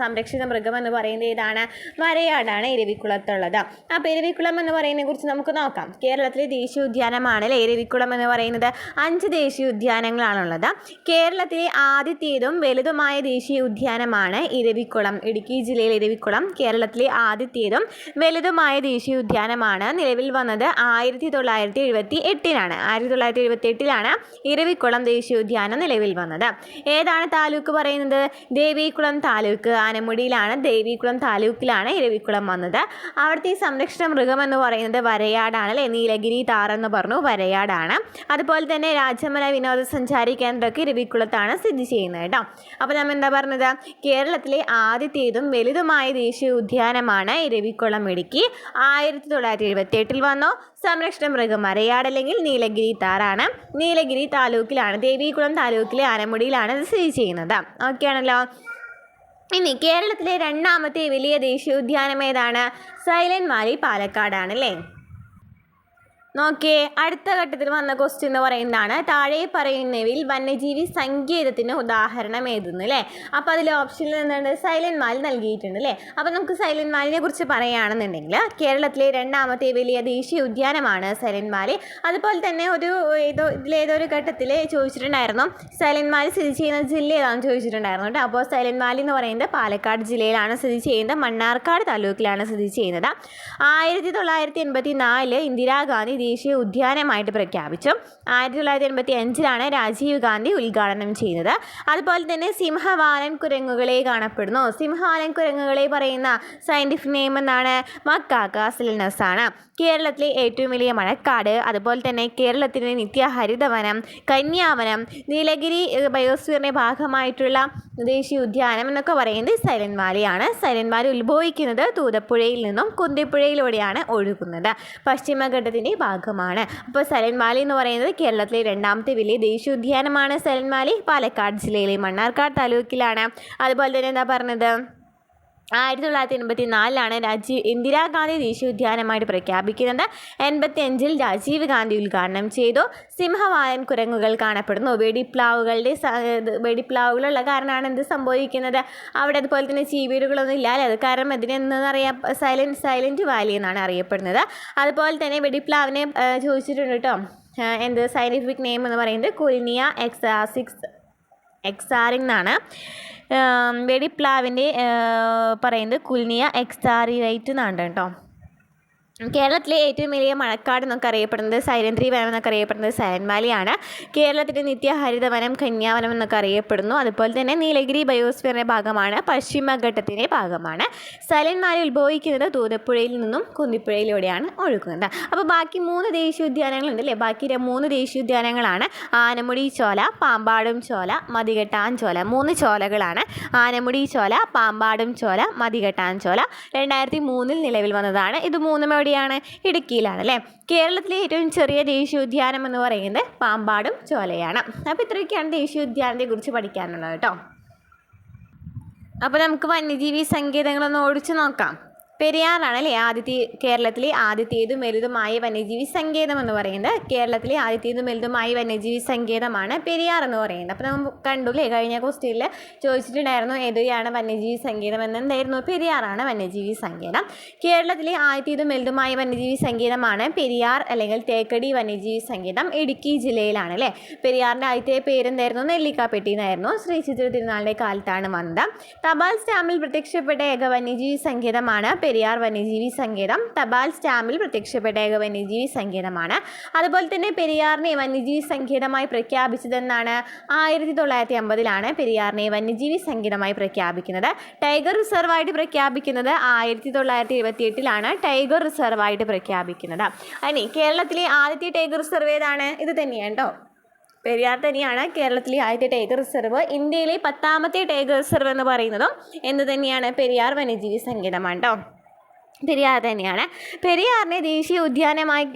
സംരക്ഷിത മൃഗം എന്ന് പറയുന്നത് ഏതാണ്? വരയാടാണ് ഇരവിക്കുളത്തുള്ളത്. അപ്പോൾ ഇരവിക്കുളം എന്ന് പറയുന്നതിനെ കുറിച്ച് നമുക്ക് നോക്കാം. കേരളത്തിലെ ദേശീയ ഉദ്യാനമാണ് അല്ലേ ഇരവിക്കുളം എന്ന് പറയുന്നത്. 5 ദേശീയ ഉദ്യാനങ്ങളാണുള്ളത്. കേരളത്തിലെ ആദ്യത്തേതും വലുതുമായ ദേശീയ ഉദ്യാനമാണ് ഇരവിക്കുളം. ഇടുക്കി ജില്ലയിലെ ഇരവിക്കുളം കേരളത്തിലെ ആദ്യത്തേതും വലുതുമായ ദേശീയ ഉദ്യാനമാണ്. നിലവിൽ വന്നത് 1978 1978 ഇരവിക്കുളം ദേശീയ ഉദ്യാനം നിലവിൽ വന്നത്. ഏതാണ് താലൂക്ക് പറയുന്നത്? ദേവികുളം താലൂക്ക്. ആനമുടിയിലാണ്. ദേവികുളം താലൂക്കിലാണ് ഇരവിക്കുളം വന്നത്. അവിടുത്തെ സംരക്ഷണ മൃഗം എന്ന് പറയുന്നത് വരയാടാണ് അല്ലേ? നീലഗിരി താറെന്ന് പറഞ്ഞു, വരയാടാണ്. അതുപോലെ തന്നെ രാജമല വിനോദസഞ്ചാരി കേന്ദ്രമൊക്കെ ഇരവിക്കുളത്താണ് സ്ഥിതി ചെയ്യുന്നത് കേട്ടോ. അപ്പോൾ നമ്മൾ എന്താ പറഞ്ഞത്? കേരളത്തിലെ ആദ്യത്തേതും വലുതുമായ ദേശീയ ഉദ്യാനമാണ് ഇരവിക്കുളം ഇടുക്കി. 1978 വന്നു. സംരക്ഷണ മൃഗം വരയാട് അല്ലെങ്കിൽ നീലഗിരി താറാണ്. നീലഗിരി താലൂക്കിലാണ്, ദേവികുളം താലൂക്കിലെ ആനമുടിയിലാണ് ഇത് സ്ഥിതി ചെയ്യുന്നത്. ഓക്കെ ആണല്ലോ. ഇനി കേരളത്തിലെ 2ാമത്തെ വലിയ ദേശീയ ഉദ്യാനം ഏതാണ്? സൈലന്റ് വാലി പാലക്കാടാണ് അല്ലേ? നോക്കിയേ, അടുത്ത ഘട്ടത്തിൽ വന്ന ക്വസ്റ്റ്യൻ എന്ന് പറയുന്നതാണ് താഴെ പറയുന്നവയിൽ വന്യജീവി സങ്കേതത്തിന് ഉദാഹരണം ഏതെന്ന് അല്ലേ. അപ്പോൾ അതിൽ ഓപ്ഷനിൽ എന്തുണ്ട്, സൈലന്റ് വാലി നൽകിയിട്ടുണ്ട് അല്ലേ. അപ്പോൾ നമുക്ക് സൈലന്റ് വാലിനെ കുറിച്ച് പറയുകയാണെന്നുണ്ടെങ്കിൽ കേരളത്തിലെ രണ്ടാമത്തെ വലിയ ദേശീയ ഉദ്യാനമാണ് സൈലന്റ് വാലി. അതുപോലെ തന്നെ ഇതിലേതൊരു ഘട്ടത്തിൽ ചോദിച്ചിട്ടുണ്ടായിരുന്നു സൈലന്റ് വാലി സ്ഥിതി ചെയ്യുന്ന ജില്ല ഏതാണെന്ന് ചോദിച്ചിട്ടുണ്ടായിരുന്നു കേട്ടോ. അപ്പോൾ സൈലന്റ് വാലി എന്ന് പറയുന്നത് പാലക്കാട് ജില്ലയിലാണ് സ്ഥിതി ചെയ്യുന്നത്, മണ്ണാർക്കാട് താലൂക്കിലാണ് സ്ഥിതി ചെയ്യുന്നത്. 1984 ഇന്ദിരാഗാന്ധി ദേശീയ ഉദ്യാനമായിട്ട് പ്രഖ്യാപിച്ചു. 1985 രാജീവ് ഗാന്ധി ഉദ്ഘാടനം ചെയ്യുന്നത്. അതുപോലെ തന്നെ സിംഹവാലൻ കുരങ്ങുകളെ കാണപ്പെടുന്നു. സിംഹവാലൻ കുരങ്ങുകളെ പറയുന്ന സയൻറ്റിഫിക് നെയിം എന്താണ്, മക്കാക്ക സിലിനസ് ആണ്. കേരളത്തിലെ ഏറ്റവും വലിയ മഴക്കാട്, അതുപോലെ തന്നെ കേരളത്തിൻ്റെ നിത്യഹരിതവനം, കന്യാവനം, നീലഗിരി ബയോസ്ഫിയറിൻ്റെ ഭാഗമായിട്ടുള്ള ദേശീയ ഉദ്യാനം എന്നൊക്കെ പറയുന്നത് സൈലന്റ് വാലിയാണ്. സൈലന്റ് വാലി ഉത്ഭവിക്കുന്നത് തൂതപ്പുഴയിൽ നിന്നും കുന്തിപ്പുഴയിലൂടെയാണ് ഒഴുകുന്നത്. പശ്ചിമഘട്ടത്തിൻ്റെ ഭാഗമാണ്. അപ്പോൾ സൈലന്റ് വാലി എന്ന് പറയുന്നത് കേരളത്തിലെ രണ്ടാമത്തെ വലിയ ദേശീയ ഉദ്യാനമാണ്. സൈലന്റ് വാലി പാലക്കാട് ജില്ലയിലെ മണ്ണാർക്കാട് താലൂക്കിലാണ്. അതുപോലെ തന്നെ എന്താ പറഞ്ഞത്, 1984 ഇന്ദിരാഗാന്ധി ദേശീയ ഉദ്യാനമായിട്ട് പ്രഖ്യാപിക്കുന്നത്. 85 രാജീവ് ഗാന്ധി ഉദ്ഘാടനം ചെയ്തു. സിംഹവാലൻ കുരങ്ങുകൾ കാണപ്പെടുന്നു. വെടിപ്ലാവുകളുള്ള കാരണമാണ് എന്ത് സംഭവിക്കുന്നത്, അവിടെ അതുപോലെ തന്നെ ചീവീടുകളൊന്നും ഇല്ലാതെ, അത് കാരണം ഇതിനെന്താണെന്നറിയാം, സൈലന്റ് വാലി എന്നാണ് അറിയപ്പെടുന്നത്. അതുപോലെ തന്നെ വെടിപ്ലാവിനെ ചോദിച്ചിട്ടുണ്ട് കേട്ടോ. എന്ത് സയൻറ്റിഫിക് നെയിം എന്ന് പറയുന്നത് കുലിനിയ എക്സാറിംഗ് എന്നാണ്. വെടിപ്ലാവിൻ്റെ പറയുന്നത് കുലിനിയ എക്സാറിറൈറ്റ് എന്നാണ് കേട്ടോ. കേരളത്തിലെ ഏറ്റവും വലിയ മഴക്കാട് എന്നൊക്കെ അറിയപ്പെടുന്നത് സൈലന്റ് വനം എന്നൊക്കെ അറിയപ്പെടുന്നത് സൈലന്റ് വാലിയാണ്. കേരളത്തിൻ്റെ നിത്യഹരിതവനം കന്യാവനം എന്നൊക്കെ അറിയപ്പെടുന്നു. അതുപോലെ തന്നെ നീലഗിരി ബയോസ്ഫിയറിൻ്റെ ഭാഗമാണ്, പശ്ചിമഘട്ടത്തിൻ്റെ ഭാഗമാണ്. സൈലന്റ് വാലി ഉത്ഭവിക്കുന്നത് തൂതപ്പുഴയിൽ നിന്നും കുന്തിപ്പുഴയിലൂടെയാണ് ഒഴുകുന്നത്. അപ്പോൾ ബാക്കി 3 ദേശീയോദ്യാനങ്ങളുണ്ട് അല്ലേ. ബാക്കി 3 ദേശീയോദ്യാനങ്ങളാണ് ആനമുടി ചോല, പാമ്പാടും ചോല, മതികെട്ടാൻ ചോല. 3 ചോലകളാണ്. ആനമുടി ചോല, പാമ്പാടും ചോല, മതികെട്ടാൻ ചോല 2003 നിലവിൽ വന്നതാണ്. ഇത് 3 എവിടെയാണ്, ഇടുക്കിയിലാണ് അല്ലേ. കേരളത്തിലെ ഏറ്റവും ചെറിയ ദേശീയോദ്യാനം എന്ന് പറയുന്നത് പാമ്പാടും ചോലയാണ്. അപ്പോൾ ഇത്രയൊക്കെയാണ് ദേശീയോദ്യാനത്തെ കുറിച്ച് പഠിക്കാനുള്ളത് കേട്ടോ. അപ്പോൾ നമുക്ക് വന്യജീവി സങ്കേതങ്ങളൊന്ന് ഓടിച്ചു നോക്കാം. പെരിയാറാണ് അല്ലേ കേരളത്തിലെ ആദ്യത്തേതും വലുതുമായ വന്യജീവി സങ്കേതം എന്ന് പറയുന്നത്. കേരളത്തിലെ ആദ്യത്തേതും വലുതുമായ വന്യജീവി സങ്കേതമാണ് പെരിയാർ എന്ന് പറയുന്നത്. അപ്പോൾ നമ്മൾ കണ്ടു അല്ലേ, കഴിഞ്ഞ ക്വസ്റ്റ്യനിൽ ചോദിച്ചിട്ടുണ്ടായിരുന്നു ഏതൊക്കെയാണ് വന്യജീവി സങ്കേതം എന്തായിരുന്നു, പെരിയാറാണ് വന്യജീവി സങ്കേതം. കേരളത്തിലെ ആദ്യത്തേതും വലുതുമായ വന്യജീവി സങ്കേതമാണ് പെരിയാർ അല്ലെങ്കിൽ തേക്കടി വന്യജീവി സങ്കേതം. ഇടുക്കി ജില്ലയിലാണ് അല്ലേ. പെരിയാറിൻ്റെ ആദ്യത്തെ പേരെന്തായിരുന്നു, നെല്ലിക്കാപ്പെട്ടി എന്നായിരുന്നു. ശ്രീ ചിത്ര തിരുനാളിൻ്റെ കാലത്താണ് വന്നത്. തപാൽ സ്റ്റാമ്പിൽ പ്രത്യക്ഷപ്പെട്ട ഏക വന്യജീവി സങ്കേതമാണ് പെരിയാർ വന്യജീവി സങ്കേതം. തപാൽ സ്റ്റാമ്പിൽ പ്രത്യക്ഷപ്പെട്ട ഏക വന്യജീവി സങ്കേതമാണ്. അതുപോലെ തന്നെ പെരിയാറിനെ വന്യജീവി സങ്കേതമായി പ്രഖ്യാപിച്ചതെന്നാണ് 1950 പെരിയാറിനെ വന്യജീവി സങ്കേതമായി പ്രഖ്യാപിക്കുന്നത്. ടൈഗർ റിസർവായിട്ട് പ്രഖ്യാപിക്കുന്നത് 1978 ടൈഗർ റിസർവായിട്ട് പ്രഖ്യാപിക്കുന്നത്. അതിന് കേരളത്തിലെ ആദ്യത്തെ ടൈഗർ റിസർവ് ഏതാണ്, ഇത് തന്നെയാണ് കേട്ടോ, പെരിയാർ തന്നെയാണ് കേരളത്തിലെ ആദ്യത്തെ ടൈഗർ റിസർവ്. ഇന്ത്യയിലെ 10ാമത്തെ ടൈഗർ റിസർവ് എന്ന് പറയുന്നതും എന്ത് തന്നെയാണ്, പെരിയാർ വന്യജീവി സങ്കേതമാണ് കേട്ടോ. പെരിയാർ തന്നെയാണ്. പെരിയാറിനെ ദേശീയ ഉദ്യാനമായി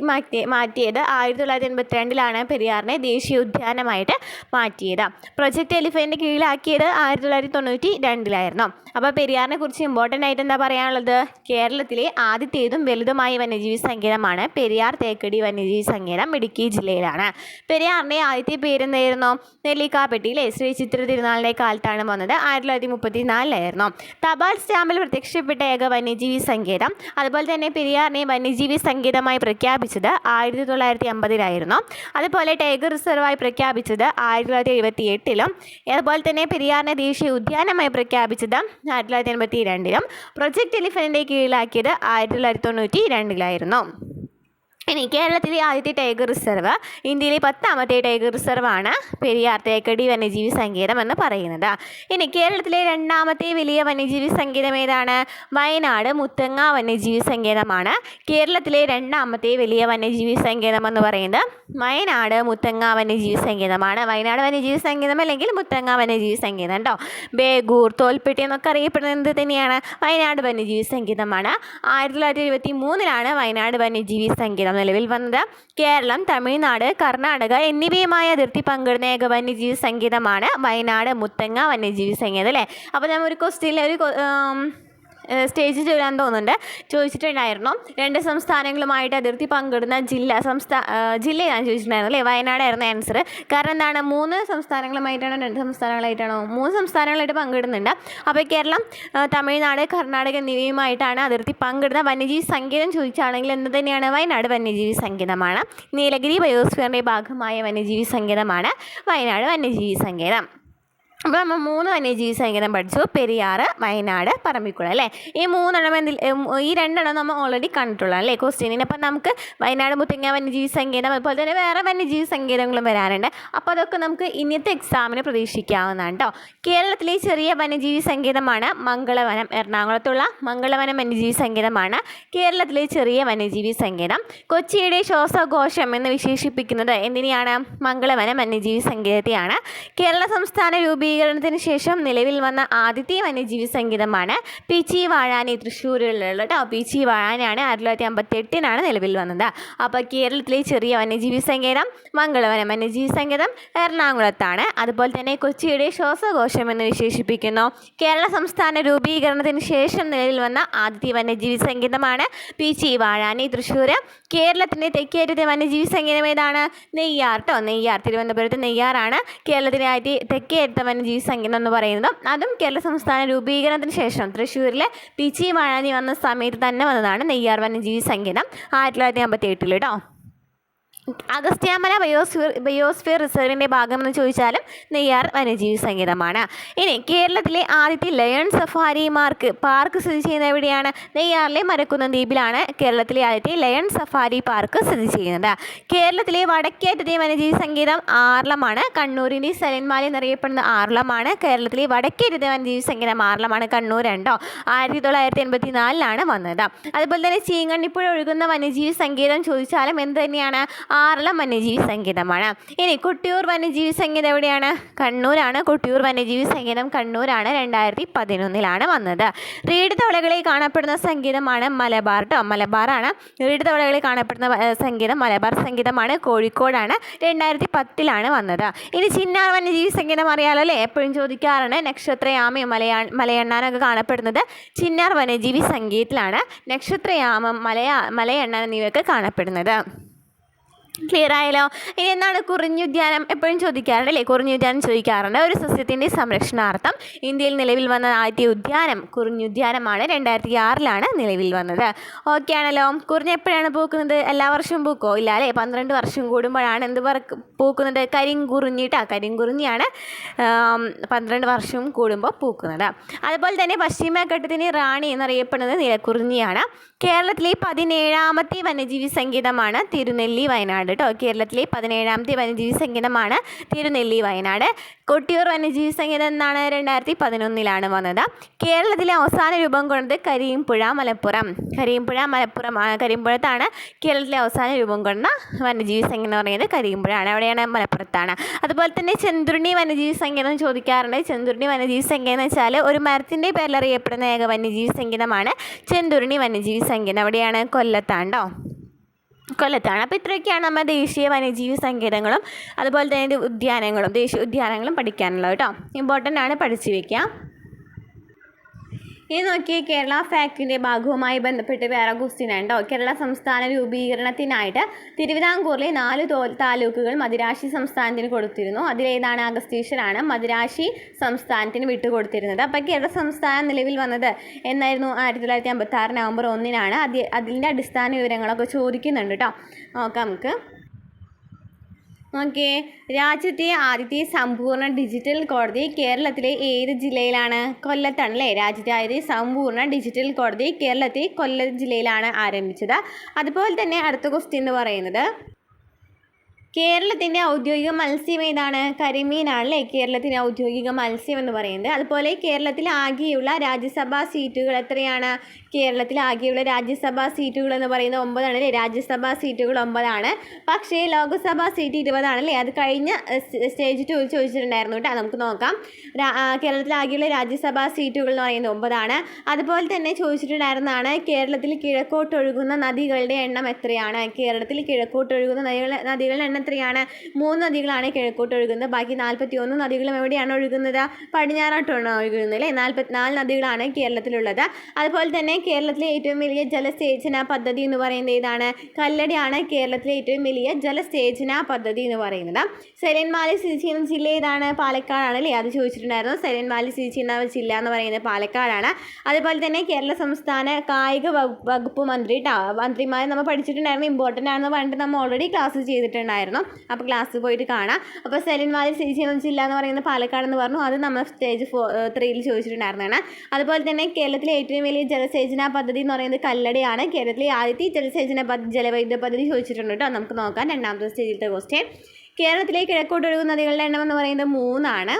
മാറ്റിയത് 1982 പെരിയാറിനെ ദേശീയ ഉദ്യാനമായിട്ട് മാറ്റിയത്. പ്രൊജക്റ്റ് എലിഫൻറ്റിൻ്റെ കീഴിലാക്കിയത് 1992 അപ്പോൾ പെരിയാറിനെ കുറിച്ച് ഇമ്പോർട്ടൻ്റ് ആയിട്ട് എന്താ പറയാനുള്ളത്, കേരളത്തിലെ ആദ്യത്തേതും വലുതുമായ വന്യജീവി സങ്കേതമാണ് പെരിയാർ തേക്കടി വന്യജീവി സങ്കേതം. ഇടുക്കി ജില്ലയിലാണ്. പെരിയാറിൻ്റെ ആദ്യത്തെ പേരെന്തായിരുന്നു, നെല്ലിക്കാപ്പെട്ടി അല്ലേ. ശ്രീ ചിത്ര തിരുനാളിൻ്റെ കാലത്താണ് വന്നത്. 1934 തപാൽ സ്റ്റാമ്പിൽ പ്രത്യക്ഷപ്പെട്ട ഏക വന്യജീവി സങ്കേതം. അതുപോലെ തന്നെ പെരിയാറിനെ വന്യജീവി സങ്കേതമായി പ്രഖ്യാപിച്ചത് 1950 അതുപോലെ ടൈഗർ റിസർവായി പ്രഖ്യാപിച്ചത് 1978 അതുപോലെ തന്നെ പെരിയാറിനെ ദേശീയ ഉദ്യാനമായി പ്രഖ്യാപിച്ചത് 1982 പ്രൊജക്റ്റ് എലിഫൻറ്റിൻ്റെ കീഴിലാക്കിയത് 1992 ഇനി കേരളത്തിലെ ആദ്യത്തെ ടൈഗർ റിസർവ്, ഇന്ത്യയിലെ 10ാമത്തെ ടൈഗർ റിസർവാണ് പെരിയാർ തേക്കടി വന്യജീവി സങ്കേതം എന്ന് പറയുന്നത്. ഇനി കേരളത്തിലെ 2ാമത്തെ വലിയ വന്യജീവി സങ്കേതം ഏതാണ്, വയനാട് മുത്തങ്ങ വന്യജീവി സങ്കേതമാണ്. കേരളത്തിലെ 2ാമത്തെ വലിയ വന്യജീവി സങ്കേതം എന്ന് പറയുന്നത് വയനാട് മുത്തങ്ങ വന്യജീവി സങ്കേതമാണ്. വയനാട് വന്യജീവി സങ്കേതം അല്ലെങ്കിൽ മുത്തങ്ങ വന്യജീവി സങ്കേതം കേട്ടോ. ബേഗൂർ, തോൽപ്പെട്ടി എന്നൊക്കെ അറിയപ്പെടുന്നത് തന്നെയാണ് വയനാട് വന്യജീവി സങ്കേതമാണ്. 1923 വയനാട് വന്യജീവി സങ്കേതം നിലവിൽ വന്നത്. കേരളം, തമിഴ്നാട്, കർണാടക എന്നിവയുമായി അതിർത്തി പങ്കിടുന്ന ഏക വന്യജീവി സങ്കേതമാണ് വയനാട് മുത്തങ്ങ വന്യജീവി സങ്കേതം അല്ലേ. അപ്പോൾ നമ്മൾ ഒരു ക്വസ്റ്റ്യനിൽ സ്റ്റേജ് വരാൻ തോന്നുന്നുണ്ട്, ചോദിച്ചിട്ടുണ്ടായിരുന്നു. 2 സംസ്ഥാനങ്ങളുമായിട്ട് അതിർത്തി പങ്കിടുന്ന ജില്ലയാണ് ചോദിച്ചിട്ടുണ്ടായിരുന്നു അല്ലേ? വയനാടായിരുന്നു ആൻസർ. കാരണം എന്താണ്, 3 സംസ്ഥാനങ്ങളുമായിട്ടാണോ 2 സംസ്ഥാനങ്ങളായിട്ടാണോ? 3 സംസ്ഥാനങ്ങളായിട്ട് പങ്കിടുന്നുണ്ട്. അപ്പോൾ കേരളം, തമിഴ്നാട്, കർണാടക എന്നിവയുമായിട്ടാണ് അതിർത്തി പങ്കിടുന്ന വന്യജീവി സങ്കേതം ചോദിച്ചാണെങ്കിൽ എന്ത് തന്നെയാണ്? വയനാട് വന്യജീവി സങ്കേതമാണ്. നീലഗിരി ബയോസ്ഫിയറിൻ്റെ ഭാഗമായ വന്യജീവി സങ്കേതമാണ് വയനാട് വന്യജീവി സങ്കേതം. അപ്പോൾ നമ്മൾ 3 വന്യജീവി സങ്കേതം പഠിച്ചു, പെരിയാർ, വയനാട്, പറമ്പിക്കുളം അല്ലേ? ഈ 2 നമ്മൾ ഓൾറെഡി കണ്ടിട്ടുള്ളതാണ് അല്ലേ ക്വസ്റ്റ്യനിന്. അപ്പം നമുക്ക് വയനാട് മുത്തങ്ങ വന്യജീവി സങ്കേതം, അതുപോലെ തന്നെ വേറെ വന്യജീവി സങ്കേതങ്ങളും വരാനുണ്ട്. അപ്പോൾ അതൊക്കെ നമുക്ക് ഇന്നത്തെ എക്സാമിന് പ്രതീക്ഷിക്കാവുന്നതാണ് കേട്ടോ. കേരളത്തിലെ ചെറിയ വന്യജീവി സങ്കേതമാണ് മംഗളവനം. എറണാകുളത്തുള്ള മംഗളവനം വന്യജീവി സങ്കേതമാണ് കേരളത്തിലെ ചെറിയ വന്യജീവി സങ്കേതം. കൊച്ചിയുടെ ശ്വാസകോശം എന്ന് വിശേഷിപ്പിക്കുന്നത് എന്തിനെയാണ്? മംഗളവനം വന്യജീവി സങ്കേതത്തെയാണ്. കേരള സംസ്ഥാന രൂപീകരണത്തിന് ശേഷം നിലവിൽ വന്ന ആദ്യത്തെ വന്യജീവി സങ്കേതമാണ് പീച്ചി വാഴാനി, തൃശ്ശൂരിലുള്ള കേട്ടോ. പീച്ചി വാഴാനിയാണ് 1958 നിലവിൽ വന്നത്. അപ്പോൾ കേരളത്തിലെ ചെറിയ വന്യജീവി സങ്കേതം മംഗളവനം വന്യജീവി സങ്കേതം എറണാകുളത്താണ്. അതുപോലെ തന്നെ കൊച്ചിയുടെ ശ്വാസകോശം എന്ന് വിശേഷിപ്പിക്കുന്നു. കേരള സംസ്ഥാന രൂപീകരണത്തിന് ശേഷം നിലവിൽ വന്ന ആദ്യത്തെ വന്യജീവി സങ്കേതമാണ് പീച്ചി വാഴാനി, തൃശ്ശൂർ. കേരളത്തിൻ്റെ തെക്കേയറ്റത്തെ വന്യജീവി സങ്കേതം ഏതാണ്? നെയ്യാർ കേട്ടോ. നെയ്യാർ, തിരുവനന്തപുരത്ത് നെയ്യാറാണ് കേരളത്തിലെ തെക്കേയറ്റത്തെ വന്യജീവി സങ്കേതം എന്ന് പറയുന്നത്. അതും കേരള സംസ്ഥാന രൂപീകരണത്തിന് ശേഷം തൃശ്ശൂരിലെ പീച്ചി വാഴാനി വന്ന സമയത്ത് തന്നെ വന്നതാണ് നെയ്യാർ വന്യജീവി സങ്കേതം 1958 കേട്ടോ. അഗസ്ത്യാമല ബയോസ്ഫിയർ റിസർവിൻ്റെ ഭാഗമെന്ന് ചോദിച്ചാലും നെയ്യാർ വന്യജീവി സങ്കേതമാണ്. ഇനി കേരളത്തിലെ ആദ്യത്തെ ലയൺ സഫാരി പാർക്ക് സ്ഥിതി ചെയ്യുന്നത് എവിടെയാണ്? നെയ്യാറിലെ മരക്കുന്നം ദ്വീപിലാണ് കേരളത്തിലെ ആദ്യത്തെ ലയൺ സഫാരി പാർക്ക് സ്ഥിതി ചെയ്യുന്നത്. കേരളത്തിലെ വടക്കേറ്റത്തെ വന്യജീവി സങ്കേതം ആർളമാണ്. കണ്ണൂരിൻ്റെ സലൻമാല എന്നറിയപ്പെടുന്ന ആർളമാണ് കേരളത്തിലെ വടക്കേറ്റത്തെ വന്യജീവി സങ്കേതം. ആർളമാണ്, കണ്ണൂർ ഉണ്ടോ. 1984 വന്നത്. അതുപോലെ തന്നെ ചീങ്കണ്ണിപ്പുഴ ഒഴുകുന്ന വന്യജീവി സങ്കേതം ചോദിച്ചാലും എന്ത് തന്നെയാണ്? ആറളം വന്യജീവി സങ്കേതമാണ്. ഇനി കൊട്ടിയൂർ വന്യജീവി സങ്കേതം എവിടെയാണ്? കണ്ണൂരാണ്. കൊട്ടിയൂർ വന്യജീവി സങ്കേതം കണ്ണൂരാണ്, 2011 വന്നത്. റീഡ് തവളകളിൽ കാണപ്പെടുന്ന സങ്കേതമാണ് മലബാർ കേട്ടോ. മലബാറാണ് റീഡ് തവളകളിൽ കാണപ്പെടുന്ന സങ്കേതം. മലബാർ സങ്കേതമാണ്, കോഴിക്കോടാണ്, 2010 വന്നത്. ഇനി ചിന്നാർ വന്യജീവി സങ്കേതം അറിയാലോ അല്ലേ? എപ്പോഴും ചോദിക്കാറുണ്ട്. നക്ഷത്രയാമയും മലയണ്ണാനൊക്കെ കാണപ്പെടുന്നത് ചിന്നാർ വന്യജീവി സങ്കേതത്തിലാണ്. നക്ഷത്രയാമം, മലയണ്ണാൻ എന്നിവയൊക്കെ കാണപ്പെടുന്നത്. ക്ലിയർ ആയല്ലോ? ഇനി എന്താണ് കുറിഞ്ഞുദ്യാനം? എപ്പോഴും ചോദിക്കാറുണ്ട് അല്ലേ? കുറിഞ്ഞുദ്യാനം ചോദിക്കാറുണ്ട്. ഒരു സസ്യത്തിൻ്റെ സംരക്ഷണാർത്ഥം ഇന്ത്യയിൽ നിലവിൽ വന്ന ആദ്യ ഉദ്യാനം കുറിഞ്ഞുദ്യാനമാണ്. 2006 നിലവിൽ വന്നത്. ഓക്കെ ആണല്ലോ? കുറിഞ്ഞ് എപ്പോഴാണ് പൂക്കുന്നത്? എല്ലാ വർഷവും പൂക്കോ? ഇല്ല അല്ലേ? 12 വർഷം കൂടുമ്പോഴാണ് എന്ത് പൂക്കുന്നത്? കരിങ്കുറിഞ്ഞിട്ടാ. കരിങ്കുറിഞ്ഞിയാണ് 12 വർഷം കൂടുമ്പോൾ പൂക്കുന്നത്. അതുപോലെ തന്നെ പശ്ചിമഘട്ടത്തിന് റാണി എന്നറിയപ്പെടുന്നത് നീലക്കുറിഞ്ഞിയാണ്. കേരളത്തിലെ 17ാമത്തെ വന്യജീവി സങ്കേതമാണ് തിരുനെല്ലി വയനാട് കേട്ടോ. കേരളത്തിലെ 17ാമത്തെ വന്യജീവി സങ്കേതമാണ് തിരുനെല്ലി വയനാട്. കൊട്ടിയൂർ വന്യജീവി സങ്കേതം എന്നാണ് 2011 വന്നത്. കേരളത്തിലെ അവസാന രൂപം കൊണ്ടത് കരിയമ്പുഴ മലപ്പുറം. കരിയമ്പുഴത്താണ് കേരളത്തിലെ അവസാന രൂപം കൊണ്ട വന്യജീവി സങ്കേതം എന്ന് പറയുന്നത്. കരിയമ്പുഴയാണ്, എവിടെയാണ്? മലപ്പുറത്താണ്. അതുപോലെ തന്നെ ചെന്തുരുണി വന്യജീവി സങ്കേതം ചോദിക്കാറുണ്ട്. ചെന്തുരുണി വന്യജീവി സങ്കേതം എന്ന് വെച്ചാൽ ഒരു മരത്തിൻ്റെ പേരിൽ അറിയപ്പെടുന്ന ഏക വന്യജീവി സങ്കേതമാണ് ചെന്തുരുണി വന്യജീവി സങ്കേതം. എവിടെയാണ്? കൊല്ലത്താണ്. അപ്പോൾ ഇത്രയൊക്കെയാണ് നമ്മൾ ദേശീയ വന്യജീവി സങ്കേതങ്ങളും അതുപോലെ തന്നെ ദേശീയ ഉദ്യാനങ്ങളും പഠിക്കാനുള്ളത് കേട്ടോ. ഇമ്പോർട്ടൻ്റ് ആണ്, പഠിച്ചു വയ്ക്കാം. ഇനി നോക്കിയേ, കേരള ഫാക്ടിൻ്റെ ഭാഗവുമായി ബന്ധപ്പെട്ട് വേറെ ക്വസ്റ്റ്യൻ ഉണ്ടോ. കേരള സംസ്ഥാന രൂപീകരണത്തിനായിട്ട് തിരുവിതാംകൂറിലെ 4 താലൂക്കുകൾ മദിരാശി സംസ്ഥാനത്തിന് കൊടുത്തിരുന്നു. അതിലേതാണ്? അഗസ്തീശ്വരാണ് മദിരാശി സംസ്ഥാനത്തിന് വിട്ടുകൊടുത്തിരുന്നത്. അപ്പോൾ കേരള സംസ്ഥാനം നിലവിൽ വന്നത് എന്നായിരുന്നു? 1956 നവംബർ 1 അതിൻ്റെ അടിസ്ഥാന വിവരങ്ങളൊക്കെ ചോദിക്കുന്നുണ്ട് കേട്ടോ. നോക്കാം നമുക്ക്. ഓക്കെ, രാജ്യത്തെ ആദ്യത്തെ സമ്പൂർണ്ണ ഡിജിറ്റൽ കോടതി കേരളത്തിലെ ഏത് ജില്ലയിലാണ്? കൊല്ലത്താണ് അല്ലേ? രാജ്യത്തെ ആദ്യത്തെ സമ്പൂർണ്ണ ഡിജിറ്റൽ കോടതി കേരളത്തെ കൊല്ലം ജില്ലയിലാണ് ആരംഭിച്ചത്. അതുപോലെ തന്നെ അടുത്ത ക്വസ്റ്റ്യൻ എന്ന് പറയുന്നത്, കേരളത്തിൻ്റെ ഔദ്യോഗിക മത്സ്യം ഏതാണ്? കരിമീനാണല്ലേ കേരളത്തിൻ്റെ ഔദ്യോഗിക മത്സ്യം എന്ന് പറയുന്നത്. അതുപോലെ കേരളത്തിൽ ആകെയുള്ള രാജ്യസഭാ സീറ്റുകൾ എത്രയാണ്? കേരളത്തിൽ ആകെയുള്ള രാജ്യസഭാ സീറ്റുകൾ എന്ന് പറയുന്നത് 9 ആണല്ലേ. രാജ്യസഭാ സീറ്റുകൾ 9 പക്ഷേ ലോക്സഭാ സീറ്റ് 20 ആണല്ലേ. അത് കഴിഞ്ഞ സ്റ്റേജ് 2 ചോദിച്ചിട്ടുണ്ടായിരുന്നു കേട്ടോ. നമുക്ക് നോക്കാം. കേരളത്തിൽ ആകെയുള്ള രാജ്യസഭാ സീറ്റുകൾ എന്ന് പറയുന്നത് 9. അതുപോലെ തന്നെ ചോദിച്ചിട്ടുണ്ടായിരുന്നതാണ് കേരളത്തിൽ കിഴക്കോട്ടൊഴുകുന്ന നദികളുടെ എണ്ണം എത്രയാണ്? കേരളത്തിൽ കിഴക്കോട്ടൊഴുകുന്ന നദികളുടെ എണ്ണം എത്രയാണ്? 3 നദികളാണ് കിഴക്കോട്ട് ഒഴുകുന്നത്. ബാക്കി 41 നദികളും എവിടെയാണ് ഒഴുകുന്നത്? പടിഞ്ഞാറോട്ടാണ് ഒഴുകുന്നത് അല്ലേ. 44 നദികളാണ് കേരളത്തിലുള്ളത്. അതുപോലെ തന്നെ കേരളത്തിലെ ഏറ്റവും വലിയ ജലസേചന പദ്ധതി എന്ന് പറയുന്നത് ഏതാണ്? കല്ലടയാണ് കേരളത്തിലെ ഏറ്റവും വലിയ ജലസേചന പദ്ധതി എന്ന് പറയുന്നത്. സൈലന്റ് വാലി സ്ഥിതി ചെയ്യുന്ന ജില്ല ഏതാണ്? പാലക്കാടാണ് അല്ലേ. അത് ചോദിച്ചിട്ടുണ്ടായിരുന്നു. സൈലന്റ് വാലി സ്ഥിതി ചെയ്യുന്ന ജില്ല എന്ന് പറയുന്നത് പാലക്കാടാണ്. അതുപോലെ തന്നെ കേരള സംസ്ഥാന കായിക വകുപ്പ് മന്ത്രി മന്ത്രിമാരെ നമ്മൾ പഠിച്ചിട്ടുണ്ടായിരുന്നു. ഇമ്പോർട്ടൻ്റ് ആണെന്ന് പറഞ്ഞിട്ട് നമ്മൾ ഓൾറെഡി ക്ലാസ് ചെയ്തിട്ടുണ്ടായിരുന്നു. അപ്പോൾ ക്ലാസ്സിൽ പോയിട്ട് കാണാം. അപ്പോൾ സൈലന്റ് വാലി സ്ഥിതി ചെയ്യുന്ന ജില്ല എന്ന് പറയുന്നത് പാലക്കാട് എന്ന് പറഞ്ഞു. അത് നമ്മൾ സ്റ്റേജ് 3 ചോദിച്ചിട്ടുണ്ടായിരുന്നതാണ്. അതുപോലെ തന്നെ കേരളത്തിലെ ഏറ്റവും വലിയ ജലസേചന പദ്ധതി എന്ന് പറയുന്നത് കല്ലടയാണ്. കേരളത്തിലെ ആദ്യത്തെ ജലസേചന ജലവൈദ്യുത പദ്ധതി ചോദിച്ചിട്ടുണ്ട് കേട്ടോ. നമുക്ക് നോക്കാം രണ്ടാമത്തെ സ്റ്റേജിലത്തെ ക്വസ്റ്റ്യൻ. കേരളത്തിലെ കിഴക്കോട്ട് ഒഴുകുന്ന നദികളുടെ എണ്ണം എന്ന് പറയുന്നത് 3 ആണ്.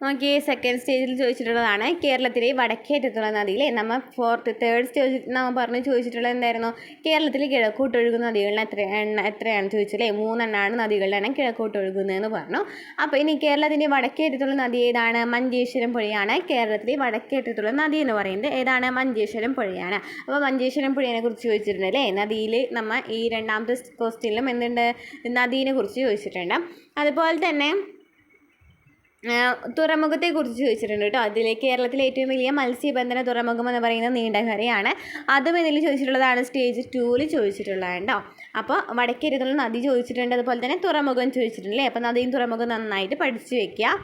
നോക്കി സെക്കൻഡ് സ്റ്റേജിൽ ചോദിച്ചിട്ടുള്ളതാണ് കേരളത്തിലെ വടക്കേറ്റത്തുള്ള നദിയിലെ നമ്മൾ തേർഡ് സ്റ്റേജ് നമ്മൾ പറഞ്ഞ് ചോദിച്ചിട്ടുള്ളത് എന്തായിരുന്നു? കേരളത്തിൽ കിഴക്കോട്ട് ഒഴുകുന്ന നദികളുടെ എത്രയാണ് ചോദിച്ചല്ലേ. 3 എണ്ണമാണ് നദികളുടെ എണ്ണം കിഴക്കോട്ട് ഒഴുകുന്നതെന്ന് പറഞ്ഞു. അപ്പോൾ ഇനി കേരളത്തിൻ്റെ വടക്കേറ്റത്തുള്ള നദി ഏതാണ്? മഞ്ചേശ്വരം പുഴയാണ്. കേരളത്തിലെ വടക്കേറ്റത്തുള്ള നദി എന്ന് പറയുന്നത് ഏതാണ്? മഞ്ചേശ്വരം പുഴയാണ്. അപ്പോൾ മഞ്ചേശ്വരം പുഴയെ കുറിച്ച് ചോദിച്ചിട്ടുണ്ട് അല്ലേ. നദിയിൽ നമ്മൾ ഈ രണ്ടാമത്തെ ക്വസ്റ്റ്യനിലും എന്തുണ്ട്? നദീനെ കുറിച്ച് ചോദിച്ചിട്ടുണ്ട്. അതുപോലെ തന്നെ തുറമുഖത്തെക്കുറിച്ച് ചോദിച്ചിട്ടുണ്ട് കേട്ടോ. അതിൽ കേരളത്തിലെ ഏറ്റവും വലിയ മത്സ്യബന്ധന തുറമുഖം എന്ന് പറയുന്നത് നീണ്ടകരയാണ്. അതും ഇതിൽ ചോദിച്ചിട്ടുള്ളതാണ്. സ്റ്റേജ് 2 ചോദിച്ചിട്ടുള്ളതാണ് കേട്ടോ. അപ്പോൾ വടക്കേറ്റത്തുള്ള നദി ചോദിച്ചിട്ടുണ്ട്. അതുപോലെ തന്നെ തുറമുഖം ചോദിച്ചിട്ടുണ്ട് അല്ലേ. അപ്പോൾ നദിയും തുറമുഖം നന്നായിട്ട് പഠിച്ചു വയ്ക്കുക.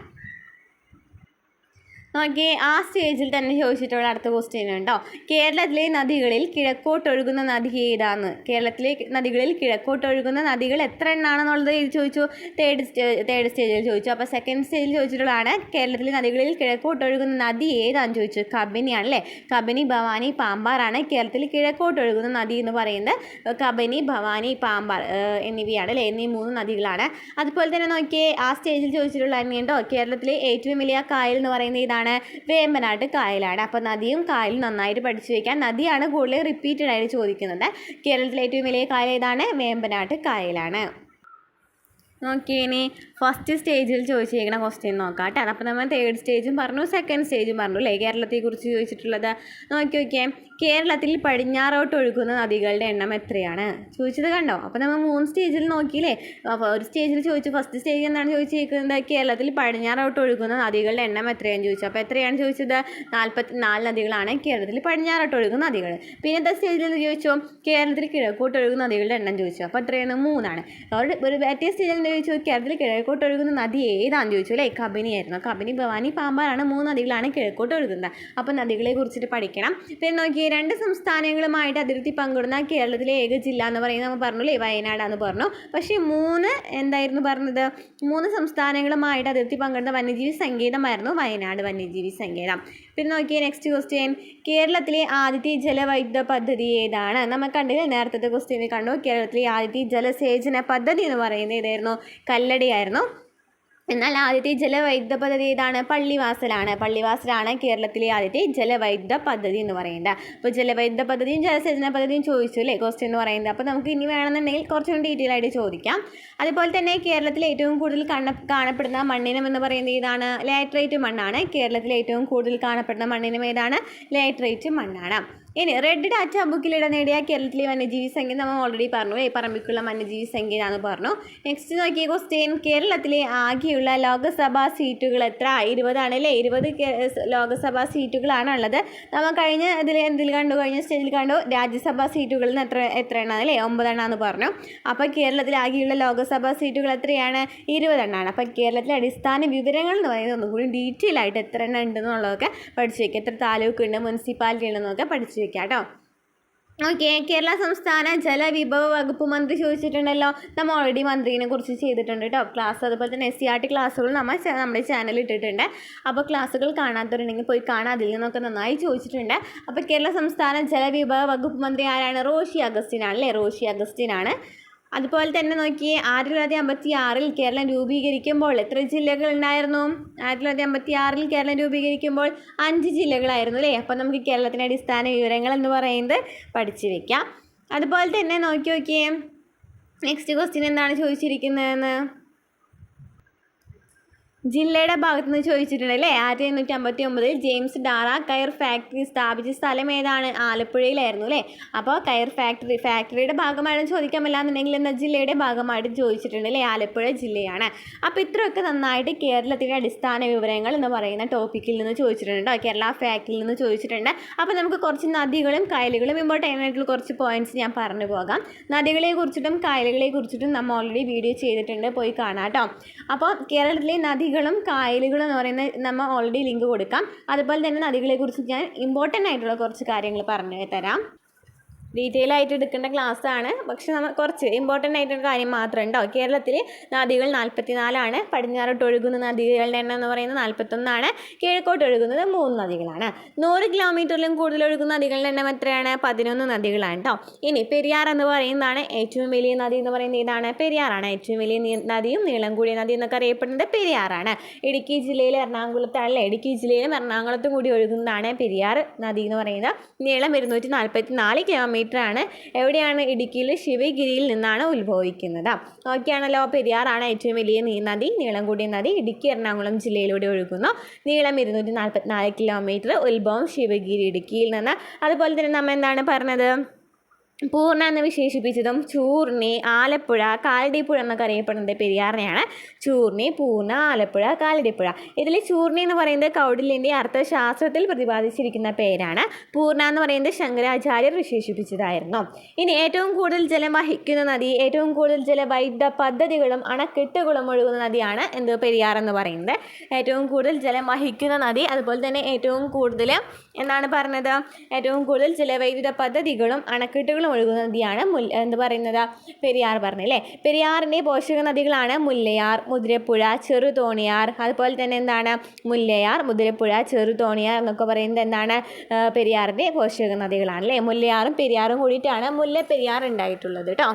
നോക്കി ആ സ്റ്റേജിൽ തന്നെ ചോദിച്ചിട്ടുള്ള അടുത്ത ക്വസ്റ്റ്യൻ ഉണ്ടോ. കേരളത്തിലെ നദികളിൽ കിഴക്കോട്ടൊഴുകുന്ന നദി ഏതാന്ന്? കേരളത്തിലെ നദികളിൽ കിഴക്കോട്ടൊഴുകുന്ന നദികൾ എത്ര എണ്ണാണെന്നുള്ളത് ഇത് ചോദിച്ചു. തേർഡ് സ്റ്റേജിൽ ചോദിച്ചു. അപ്പോൾ സെക്കൻഡ് സ്റ്റേജിൽ ചോദിച്ചിട്ടുള്ളതാണ് കേരളത്തിലെ നദികളിൽ കിഴക്കോട്ടൊഴുകുന്ന നദി ഏതാണെന്ന് ചോദിച്ചു. കബനിയാണല്ലേ. കബനി, ഭവാനി, പാമ്പാറാണ് കേരളത്തിൽ കിഴക്കോട്ടൊഴുകുന്ന നദി എന്ന് പറയുന്നത്. കബനി, ഭവാനി, പാമ്പാർ എന്നിവയാണ് അല്ലേ. എന്നീ 3 നദികളാണ്. അതുപോലെ തന്നെ നോക്കിയേ ആ സ്റ്റേജിൽ ചോദിച്ചിട്ടുള്ള തന്നെയുണ്ടോ. കേരളത്തിലെ ഏറ്റവും വലിയ കായൽ എന്ന് പറയുന്നത് ഏതാണ്? വേമ്പനാട്ട് കായലാണ്. അപ്പോൾ നദിയും കായലും നന്നായിട്ട് പഠിച്ചു വയ്ക്കാൻ. നദിയാണ് കൂടുതൽ റിപ്പീറ്റഡ് ആയിട്ട് ചോദിക്കുന്നത്. കേരളത്തിലെ ഏറ്റവും വലിയ കായൽ ഏതാണ്? വേമ്പനാട്ട് കായലാണ്. നോക്കി ഇനി ഫസ്റ്റ് സ്റ്റേജിൽ ചോദിച്ചിരിക്കുന്ന ക്വസ്റ്റ്യൻ നോക്കാം കേട്ടോ. അപ്പോൾ നമ്മൾ തേർഡ് സ്റ്റേജും പറഞ്ഞു സെക്കൻഡ് സ്റ്റേജും പറഞ്ഞു അല്ലേ. കേരളത്തെക്കുറിച്ച് ചോദിച്ചിട്ടുള്ളത് നോക്കിയേ. കേരളത്തിൽ പടിഞ്ഞാറോട്ട് ഒഴുകുന്ന നദികളുടെ എണ്ണം എത്രയാണ് ചോദിച്ചത് കണ്ടോ. അപ്പോൾ നമ്മൾ 3 സ്റ്റേജിൽ നോക്കിയില്ലേ. ഒരു സ്റ്റേജിൽ ചോദിച്ചു. ഫസ്റ്റ് സ്റ്റേജിൽ എന്താണ് ചോദിച്ചിരിക്കുന്നത്? കേരളത്തിൽ പടിഞ്ഞാറോട്ട് ഒഴുകുന്ന നദികളുടെ എണ്ണം എത്രയാണെന്ന് ചോദിച്ചു. അപ്പോൾ എത്രയാണ് ചോദിച്ചത്? 44 നദികളാണ് കേരളത്തിൽ പടിഞ്ഞാറോട്ട് ഒഴുകുന്ന നദികൾ. പിന്നത്തെ സ്റ്റേജിൽ ചോദിച്ചു കേരളത്തിൽ കിഴക്കോട്ട് ഒഴുകുന്ന നദികളുടെ എണ്ണം ചോദിച്ചു. അപ്പോൾ എത്രയാണ്? 3 ആണ്. ഒരു മറ്റേ സ്റ്റേജിൽ ചോദിച്ചു കേരളത്തിൽ കിഴക്കോട്ട് ഒഴുകുന്ന നദി ഏതാണെന്ന് ചോദിച്ചു അല്ലേ. കബനിയായിരുന്നു. കബനി, ഭവാനി, പാമ്പാറാണ് 3 നദികളാണ് കിഴക്കോട്ട് ഒഴുകുന്നത്. അപ്പോൾ നദികളെ കുറിച്ചിട്ട് പഠിക്കണം. പിന്നെ നോക്കി 2 സംസ്ഥാനങ്ങളുമായിട്ട് അതിർത്തി പങ്കിടുന്ന കേരളത്തിലെ ഏക ജില്ല എന്ന് പറയുന്നത് നമ്മൾ പറഞ്ഞു അല്ലേ. വയനാടാന്ന് പറഞ്ഞു. പക്ഷേ 3 എന്തായിരുന്നു പറഞ്ഞത്? 3 സംസ്ഥാനങ്ങളുമായിട്ട് അതിർത്തി പങ്കിടുന്ന വന്യജീവി സങ്കേതമായിരുന്നു വയനാട് വന്യജീവി സങ്കേതം. പിന്നെ നോക്കിയേ നെക്സ്റ്റ് ക്വസ്റ്റ്യൻ. കേരളത്തിലെ ആദ്യത്തെ ജലവൈദ്യുത പദ്ധതി ഏതാണ്? നമ്മൾ കണ്ടില്ലേ നേരത്തെ ക്വസ്റ്റ്യനിൽ കണ്ടു. കേരളത്തിലെ ആദ്യത്തെ ജലസേചന പദ്ധതി എന്ന് പറയുന്നത് ഏതായിരുന്നു? കല്ലടയായിരുന്നു. എന്നാൽ ആദ്യത്തെ ജലവൈദ്യുത പദ്ധതി ഏതാണ്? പള്ളിവാസലാണ് കേരളത്തിലെ ആദ്യത്തെ ജലവൈദ്യുത പദ്ധതി എന്ന് പറയുന്നത്. അപ്പോൾ ജലവൈദ്യുത പദ്ധതിയും ജലസേചന പദ്ധതിയും ചോദിച്ചു അല്ലേ ക്വസ്റ്റ്യൻ എന്ന് പറയുന്നത്. അപ്പോൾ നമുക്ക് ഇനി വേണമെന്നുണ്ടെങ്കിൽ കുറച്ചും ഡീറ്റെയിൽ ആയിട്ട് ചോദിക്കാം. അതുപോലെ തന്നെ കേരളത്തിൽ ഏറ്റവും കൂടുതൽ കാണപ്പെടുന്ന മണ്ണിനം എന്ന് പറയുന്നത് ഏതാണ്? ലാറ്ററൈറ്റ് മണ്ണാണ്. കേരളത്തിൽ ഏറ്റവും കൂടുതൽ കാണപ്പെടുന്ന മണ്ണിനം ഏതാണ്? ലാറ്ററൈറ്റ് മണ്ണാണ്. ഇനി റെഡ് ഡാറ്റ ബുക്കിലിട നേടിയ കേരളത്തിലെ വന്യജീവി സങ്കേതം നമ്മൾ ഓൾറെഡി പറഞ്ഞു. പറമ്പിക്കുള്ള വന്യജീവി സങ്കേതമാണെന്ന് പറഞ്ഞു. നെക്സ്റ്റ് നോക്കിയ ക്വസ്റ്റ്യൻ. കേരളത്തിലെ ആകെയുള്ള ലോകസഭാ സീറ്റുകൾ എത്ര? 20 ആണല്ലേ. 20 ലോകസഭാ സീറ്റുകളാണ് ഉള്ളത്. നമ്മൾ കഴിഞ്ഞ കഴിഞ്ഞ സ്റ്റേജിൽ കണ്ടു രാജ്യസഭാ സീറ്റുകളിൽ നിന്ന് എത്ര എണ്ണമാണ് അല്ലേ? 9 എണ്ണമാണെന്ന് പറഞ്ഞു. അപ്പോൾ കേരളത്തിൽ ആകെയുള്ള ലോകസഭാ സീറ്റുകൾ എത്രയാണ്? 20 എണ്ണമാണ്. അപ്പോൾ കേരളത്തിലെ അടിസ്ഥാന വിവരങ്ങൾ എന്ന് പറയുന്നത് ഒന്നും കൂടി ഡീറ്റെയിൽ ആയിട്ട് എത്ര എണ്ണം ഉണ്ടെന്നുള്ളതൊക്കെ പഠിച്ചു വയ്ക്കുക. എത്ര താലൂക്ക് ഉണ്ട്, മുനിസിപ്പാലിറ്റി ഉണ്ടെന്നൊക്കെ പഠിച്ചു വയ്ക്കുക കേട്ടോ. ഓക്കെ. കേരള സംസ്ഥാന ജലവിഭവ വകുപ്പ് മന്ത്രി ചോദിച്ചിട്ടുണ്ടല്ലോ. നമ്മൾ ഓൾറെഡി മന്ത്രിനെ കുറിച്ച് ചെയ്തിട്ടുണ്ട് കേട്ടോ ക്ലാസ്. അതുപോലെ തന്നെ SCERT ക്ലാസ്സുകൾ നമ്മുടെ ചാനലിൽ ഇട്ടിട്ടുണ്ട്. അപ്പോൾ ക്ലാസ്സുകൾ കാണാത്തവരുണ്ടെങ്കിൽ പോയി കാണാം. അതിൽ നിന്നൊക്കെ നന്നായി ചോദിച്ചിട്ടുണ്ട്. അപ്പോൾ കേരള സംസ്ഥാന ജലവിഭവ വകുപ്പ് മന്ത്രി ആരാണ്? റോഷി അഗസ്റ്റിൻ ആണല്ലേ. റോഷി അഗസ്റ്റിൻ ആണ്. അതുപോലെ തന്നെ നോക്കിയേ 1956 കേരളം രൂപീകരിക്കുമ്പോൾ എത്ര ജില്ലകൾ ഉണ്ടായിരുന്നു? 1956 കേരളം രൂപീകരിക്കുമ്പോൾ 5 ജില്ലകളായിരുന്നു അല്ലേ. അപ്പോൾ നമുക്ക് കേരളത്തിൻ്റെ അടിസ്ഥാന വിവരങ്ങൾ എന്ന് പറയുന്നത് പഠിച്ചു വയ്ക്കാം. അതുപോലെ തന്നെ നോക്കിയേ നെക്സ്റ്റ് ക്വസ്റ്റ്യൻ എന്താണ് ചോദിച്ചിരിക്കുന്നതെന്ന്. ജില്ലയുടെ ഭാഗത്ത് നിന്ന് ചോദിച്ചിട്ടുണ്ട് അല്ലേ. 1859 ജെയിംസ് ഡാറ കയർ ഫാക്ടറി സ്ഥാപിച്ച സ്ഥലം ഏതാണ്? ആലപ്പുഴയിലായിരുന്നു അല്ലേ. അപ്പോൾ കയർ ഫാക്ടറിയുടെ ഭാഗമായിട്ട് ചോദിക്കാൻ എന്നുണ്ടെങ്കിൽ എന്താ ജില്ലയുടെ ഭാഗമായിട്ട് ചോദിച്ചിട്ടുണ്ട് അല്ലേ. ആലപ്പുഴ ജില്ലയാണ്. അപ്പോൾ ഇത്രയൊക്കെ നന്നായിട്ട് കേരളത്തിലെ അടിസ്ഥാന വിവരങ്ങൾ എന്ന് പറയുന്ന ടോപ്പിക്കിൽ നിന്ന് ചോദിച്ചിട്ടുണ്ട്. കേരള ഫാക്ടിൽ നിന്ന് ചോദിച്ചിട്ടുണ്ട്. അപ്പോൾ നമുക്ക് കുറച്ച് നദികളും കായലുകളും ഇമ്പോർട്ടൻ്റ് ആയിട്ടുള്ള കുറച്ച് പോയിന്റ്സ് ഞാൻ പറഞ്ഞു പോകാം. നദികളെ കുറിച്ചിട്ടും കായലുകളെ കുറിച്ചിട്ടും നമ്മൾ ഓൾറെഡി വീഡിയോ ചെയ്തിട്ടുണ്ട്, പോയി കാണാം കേട്ടോ. അപ്പോൾ കേരളത്തിലെ നദികളും കായലുകളും എന്ന് പറയുന്നത് നമ്മൾ ഓൾറെഡി ലിങ്ക് കൊടുക്കാം. അതുപോലെ തന്നെ നദികളെക്കുറിച്ച് ഞാൻ ഇമ്പോർട്ടൻ്റ് ആയിട്ടുള്ള കുറച്ച് കാര്യങ്ങൾ പറഞ്ഞു തരാം. ഡീറ്റെയിൽ ആയിട്ട് എടുക്കേണ്ട ക്ലാസ്സാണ്, പക്ഷെ നമ്മൾ കുറച്ച് ഇമ്പോർട്ടൻ്റ് ആയിട്ടുള്ള കാര്യം മാത്രം ഉണ്ടോ. കേരളത്തിൽ നദികൾ 44 പടിഞ്ഞാറോട്ട് ഒഴുകുന്ന നദികളുടെ എണ്ണം എന്ന് പറയുന്നത് 41, കിഴക്കോട്ട് ഒഴുകുന്നത് 3 നദികളാണ്. 100 കിലോമീറ്ററിലും കൂടുതൽ ഒഴുകുന്ന നദികളുടെ എണ്ണം എത്രയാണ്? 11 നദികളാണ് കേട്ടോ. ഇനി പെരിയാർ എന്ന് പറയുന്നതാണ് ഏറ്റവും വലിയ നദി എന്ന് പറയുന്നത് ഏതാണ്? പെരിയാറാണ്. ഏറ്റവും വലിയ നദിയും നീളം കൂടിയ നദി എന്നൊക്കെ അറിയപ്പെടുന്നത് പെരിയാറാണ്. ഇടുക്കി ജില്ലയിൽ എറണാകുളത്താണല്ലേ, ഇടുക്കി ജില്ലയിലും എറണാകുളത്തും കൂടി ഒഴുകുന്നതാണ് പെരിയാർ നദി എന്ന് പറയുന്നത്. നീളം 244 കിലോമീറ്റർ ആണ്. എവിടെയാണ്? ഇടുക്കിയിൽ ശിവഗിരിയിൽ നിന്നാണ് ഉത്ഭവിക്കുന്നത്. ഓക്കെയാണല്ലോ. പെരിയാറാണ് ഏറ്റവും വലിയ നദി, നീളം കൂടിയ നദി. ഇടുക്കി എറണാകുളം ജില്ലയിലൂടെ ഒഴുകുന്നു. നീളം 244 കിലോമീറ്റർ. ഉത്ഭവം ശിവഗിരി, ഇടുക്കിയിൽ നിന്ന്. അതുപോലെ തന്നെ നമ്മൾ എന്താണ് പറഞ്ഞത്? പൂർണ്ണ എന്ന് വിശേഷിപ്പിച്ചതും ചൂർണി, ആലപ്പുഴ, കാലടിപ്പുഴ എന്നൊക്കെ അറിയപ്പെടുന്നത് പെരിയാറിനെയാണ്. ചൂർണി, പൂർണ്ണ, ആലപ്പുഴ, കാലടിപ്പുഴ. ഇതിൽ ചൂർണി എന്ന് പറയുന്നത് കൗടില്യൻ്റെ അർത്ഥശാസ്ത്രത്തിൽ പ്രതിപാദിച്ചിരിക്കുന്ന പേരാണ്. പൂർണ്ണ എന്ന് പറയുന്നത് ശങ്കരാചാര്യർ വിശേഷിപ്പിച്ചതായിരുന്നു. ഇനി ഏറ്റവും കൂടുതൽ ജലം വഹിക്കുന്ന നദി, ഏറ്റവും കൂടുതൽ ജലവൈദ്യുത പദ്ധതികളും അണക്കെട്ടുകളും ഒഴുകുന്ന നദിയാണ് എന്ത്? പെരിയാർ എന്ന് പറയുന്നത്. ഏറ്റവും കൂടുതൽ ജലം വഹിക്കുന്ന നദി, അതുപോലെ തന്നെ ഏറ്റവും കൂടുതൽ എന്താണ് പറഞ്ഞത്? ഏറ്റവും കൂടുതൽ ജലവൈദ്യുത പദ്ധതികളും അണക്കെട്ടുകളും ഒഴുകുന്ന നദിയാണ് എന്ന് പറയുന്നത് പെരിയാർ പറഞ്ഞല്ലേ. പെരിയാറിൻ്റെ പോഷക നദികളാണ് മുല്ലയാർ, മുതിരപ്പുഴ, ചെറുതോണിയാർ. അതുപോലെ തന്നെ എന്താണ്? മുല്ലയാർ, മുതിരപ്പുഴ, ചെറുതോണിയാർ എന്നൊക്കെ പറയുന്നത് എന്താണ്? പെരിയാറിൻ്റെ പോഷക നദികളാണ് അല്ലേ. മുല്ലയാറും പെരിയാറും കൂടിയിട്ടാണ് മുല്ലപ്പെരിയാർ ഉണ്ടായിട്ടുള്ളത് കേട്ടോ.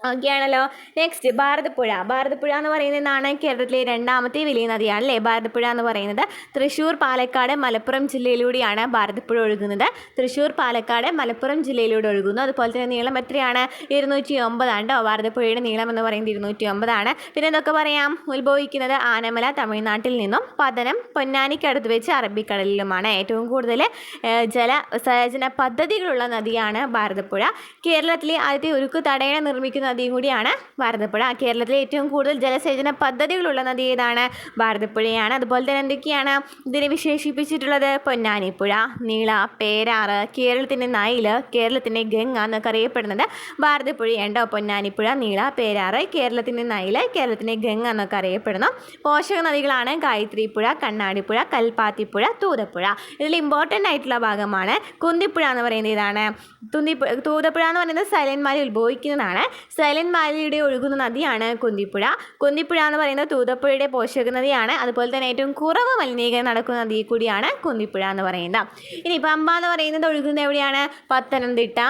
ഓക്കെയാണല്ലോ. നെക്സ്റ്റ് ഭാരതപ്പുഴ. ഭാരതപ്പുഴ എന്ന് പറയുന്നത് എന്താണ്? കേരളത്തിലെ 2ാമത്തെ വലിയ നദിയാണ് അല്ലേ ഭാരതപ്പുഴ എന്ന് പറയുന്നത്. തൃശ്ശൂർ, പാലക്കാട്, മലപ്പുറം ജില്ലയിലൂടെയാണ് ഭാരതപ്പുഴ ഒഴുകുന്നത്. തൃശ്ശൂർ, പാലക്കാട്, മലപ്പുറം ജില്ലയിലൂടെ ഒഴുകുന്നു. അതുപോലെ തന്നെ നീളം എത്രയാണ്? 209 ആണ് കേട്ടോ. ഭാരതപ്പുഴയുടെ നീളം എന്ന് പറയുന്നത് 209 ആണ്. പിന്നെ എന്തൊക്കെ പറയാം? ഉത്ഭവിക്കുന്നത് ആനമല തമിഴ്നാട്ടിൽ നിന്നും, പതനം പൊന്നാനിക്കടുത്ത് വെച്ച് അറബിക്കടലിലുമാണ്. ഏറ്റവും കൂടുതൽ ജലസേചന പദ്ധതികളുള്ള നദിയാണ് ഭാരതപ്പുഴ. കേരളത്തിലെ ആദ്യത്തെ ഉരുക്ക് തടയണ നിർമ്മിക്കുന്ന നദിയും കൂടിയാണ് ഭാരതപ്പുഴ. കേരളത്തിലെ ഏറ്റവും കൂടുതൽ ജലസേചന പദ്ധതികളുള്ള നദി ഏതാണ്? ഭാരതപ്പുഴയാണ്. അതുപോലെ തന്നെ എന്തൊക്കെയാണ് ഇതിനെ വിശേഷിപ്പിച്ചിട്ടുള്ളത്? പൊന്നാനിപ്പുഴ, നീള, പേരാറ്, കേരളത്തിൻ്റെ നൈൽ, കേരളത്തിൻ്റെ ഗംഗ എന്നൊക്കെ അറിയപ്പെടുന്നത് ഭാരതപ്പുഴയുണ്ടോ. പൊന്നാനിപ്പുഴ, നീള, പേരാറ്, കേരളത്തിൻ്റെ നൈൽ, കേരളത്തിൻ്റെ ഗംഗ എന്നൊക്കെ അറിയപ്പെടുന്നു. പോഷക നദികളാണ് ഗായത്രിപ്പുഴ, കണ്ണാടിപ്പുഴ, കൽപ്പാത്തിപ്പുഴ, തൂതപ്പുഴ. ഇതിൽ ഇമ്പോർട്ടൻ്റ് ആയിട്ടുള്ള ഭാഗമാണ് കുന്തിപ്പുഴ എന്ന് പറയുന്നത്. ഇതാണ് തൂതപ്പുഴ എന്ന് പറയുന്നത് സൈലന്റ് വാലി ഉത്ഭവിക്കുന്നതാണ്. സൈലന്റ് വാലിയുടെ ഒഴുകുന്ന നദിയാണ് കുന്തിപ്പുഴ. കുന്തിപ്പുഴ എന്ന് പറയുന്നത് തൂതപ്പുഴയുടെ പോഷക നദിയാണ്. അതുപോലെ തന്നെ ഏറ്റവും കുറവ് മലിനീകരണം നടക്കുന്ന നദി കൂടിയാണ് കുന്തിപ്പുഴ എന്ന് പറയുന്നത്. ഇനി പമ്പ എന്ന് പറയുന്നത് ഒഴുകുന്നത് എവിടെയാണ്? പത്തനംതിട്ട,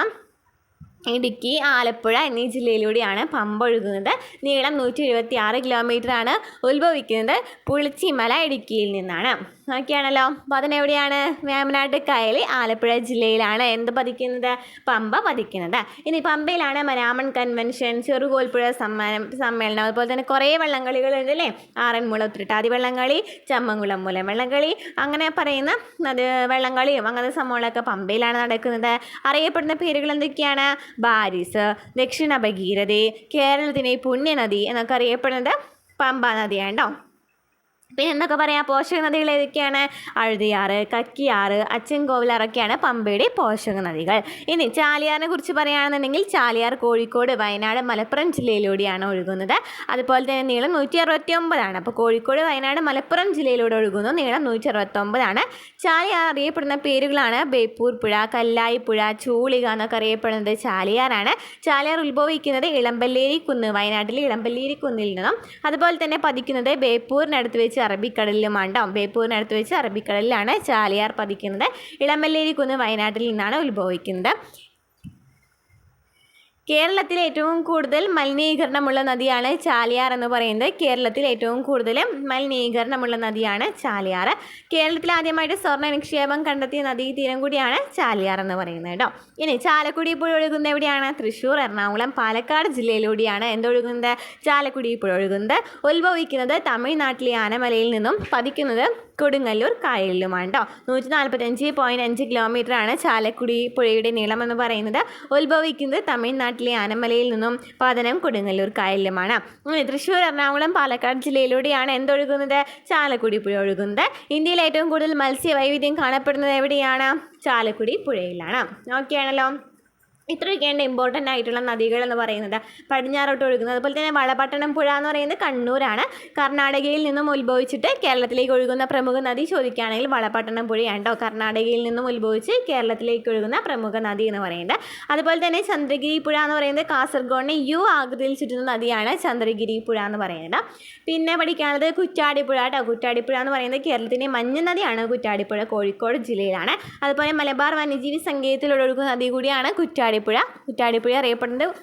ഇടുക്കി, ആലപ്പുഴ എന്നീ ജില്ലയിലൂടെയാണ് പമ്പ ഒഴുകുന്നത്. നീളം 176 കിലോമീറ്റർ ആണ്. ഉത്ഭവിക്കുന്നത് പുളിച്ചിമല, ഇടുക്കിയിൽ നിന്നാണ്. ഓക്കെയാണല്ലോ. അപ്പോൾ അതിനെവിടെയാണ്? വേമ്പനാട്ട് കായൽ, ആലപ്പുഴ ജില്ലയിലാണ് എന്ത് പതിക്കുന്നത്? പമ്പ പതിക്കുന്നത്. ഇനി പമ്പയിലാണ് മരാമൺ കൺവെൻഷൻ, ചെറുകോൽപ്പുഴ സമ്മേളനം, അതുപോലെ തന്നെ കുറേ വള്ളംകളികളുണ്ട് അല്ലേ. ആറന്മുള ഉത്രട്ടാതി വള്ളംകളി, ചമ്മംകുളം മൂലം വള്ളംകളി, അങ്ങനെ പറയുന്ന വള്ളംകളിയും അങ്ങനെ സംഭവങ്ങളൊക്കെ പമ്പയിലാണ് നടക്കുന്നത്. അറിയപ്പെടുന്ന പേരുകൾ എന്തൊക്കെയാണ്? ബാരിസ്, ദക്ഷിണ ഭഗീരഥി, കേരളത്തിൻ്റെ പുണ്യനദി എന്നൊക്കെ അറിയപ്പെടുന്നത് പമ്പ നദിയാണ് കേട്ടോ. പിന്നെ എന്തൊക്കെ പറയാം? പോഷക നദികൾ ഏതൊക്കെയാണ്? അഴുതിയാറ്, കക്കിയാറ്, അച്ചൻകോവിലാറൊക്കെയാണ് പമ്പയുടെ പോഷക നദികൾ. ഇനി ചാലിയാറിനെ കുറിച്ച് പറയുകയാണെന്നുണ്ടെങ്കിൽ ചാലിയാർ കോഴിക്കോട്, വയനാട്, മലപ്പുറം ജില്ലയിലൂടെയാണ് ഒഴുകുന്നത്. അതുപോലെ തന്നെ നീളം 169 ആണ്. അപ്പോൾ കോഴിക്കോട്, വയനാട്, മലപ്പുറം ജില്ലയിലൂടെ ഒഴുകുന്നു. നീളം 169 ആണ്. ചാലിയാർ അറിയപ്പെടുന്ന പേരുകളാണ് ബേപ്പൂർ പുഴ, കല്ലായി പുഴ, ചൂളിക എന്നൊക്കെ അറിയപ്പെടുന്നത് ചാലിയാറാണ്. ചാലിയാർ ഉത്ഭവിക്കുന്നത് ഇളമ്പല്ലേരി കുന്ന്, വയനാട്ടിലെ ഇളമ്പല്ലേരി കുന്നിൽ നിന്നും. അതുപോലെ തന്നെ പതിക്കുന്നത് ബേപ്പൂരിനടുത്ത് വെച്ച് അറബിക്കടലിലുമാണ്. ബേപ്പൂരിനടുത്ത് വെച്ച് അറബിക്കടലിലാണ് ചാലിയാർ പതിക്കുന്നത്. ഇളമ്പല്ലേരി കുന്ന് വയനാട്ടിൽ നിന്നാണ് ഉത്ഭവിക്കുന്നത്. കേരളത്തിൽ ഏറ്റവും കൂടുതൽ മലിനീകരണമുള്ള നദിയാണ് ചാലിയാർ എന്ന് പറയുന്നത്. കേരളത്തിൽ ഏറ്റവും കൂടുതൽ മലിനീകരണമുള്ള നദിയാണ് ചാലിയാർ. കേരളത്തിൽ ആദ്യമായിട്ട് സ്വർണ്ണ നിക്ഷേപം കണ്ടെത്തിയ നദീതീരം കൂടിയാണ് ചാലിയാർ എന്ന് പറയുന്നത് കേട്ടോ. ഇനി ചാലക്കുടി പുഴ ഒഴുകുന്നത് എവിടെയാണ്? തൃശ്ശൂർ, എറണാകുളം, പാലക്കാട് ജില്ലയിലൂടെയാണ് എന്തൊഴുകുന്നത്? ചാലക്കുടി പുഴ ഒഴുകുന്നത്. ഉത്ഭവിക്കുന്നത് തമിഴ്നാട്ടിലെ ആനമലയിൽ നിന്നും പതിക്കുന്നത് കൊടുങ്ങല്ലൂർ കായലിലുമാണ് കേട്ടോ. 145.5 കിലോമീറ്ററാണ് ചാലക്കുടി പുഴയുടെ നീളം എന്ന് പറയുന്നത്. ഉത്ഭവിക്കുന്നത് തമിഴ്നാട്ടിലെ ആനമലയിൽ നിന്നും പതനം കൊടുങ്ങല്ലൂർ കായലിലുമാണ്. തൃശ്ശൂർ, എറണാകുളം, പാലക്കാട് ജില്ലയിലൂടെയാണ് എന്തൊഴുകുന്നത്? ചാലക്കുടി പുഴ ഒഴുകുന്നത്. ഇന്ത്യയിൽ ഏറ്റവും കൂടുതൽ മത്സ്യവൈവിധ്യം കാണപ്പെടുന്നത് എവിടെയാണ്? ചാലക്കുടി പുഴയിലാണ്. ഓക്കെ ആണല്ലോ. ഇത്രയൊക്കെയാണ് ഇമ്പോർട്ടൻ്റ് ആയിട്ടുള്ള നദികൾ എന്ന് പറയുന്നത്. പടിഞ്ഞാറോട്ട് ഒഴുകുന്നത്. അതുപോലെ തന്നെ വളപട്ടണം പുഴ എന്ന് പറയുന്നത് കണ്ണൂരാണ്. കർണാടകയിൽ നിന്നും ഉത്ഭവിച്ചിട്ട് കേരളത്തിലേക്ക് ഒഴുകുന്ന പ്രമുഖ നദി ചോദിക്കുകയാണെങ്കിൽ വളപട്ടണം പുഴയാണ് കേട്ടോ. കർണാടകയിൽ നിന്നും ഉത്ഭവിച്ച് കേരളത്തിലേക്ക് ഒഴുകുന്ന പ്രമുഖ നദി എന്ന് പറയുന്നത്. അതുപോലെ തന്നെ ചന്ദ്രഗിരി പുഴ എന്ന് പറയുന്നത് കാസർഗോഡിനെ യു ആകൃതിയിൽ ചുറ്റുന്ന നദിയാണ് ചന്ദ്രഗിരി പുഴ എന്ന് പറയുന്നത്. പിന്നെ പഠിക്കാനുള്ളത് കുറ്റാടിപ്പുഴ കേട്ടോ. കുറ്റാടിപ്പുഴ എന്ന് പറയുന്നത് കേരളത്തിൻ്റെ മഞ്ഞ നദിയാണ്. കുറ്റാടിപ്പുഴ കോഴിക്കോട് ജില്ലയിലാണ്. അതുപോലെ മലബാർ വന്യജീവി സങ്കേതത്തിലൂടെ ഒഴുകുന്ന നദി കൂടിയാണ് കുറ്റാടിപ്പുഴ. കുറ്റാടിപ്പുഴ അറിയപ്പെടുന്നത്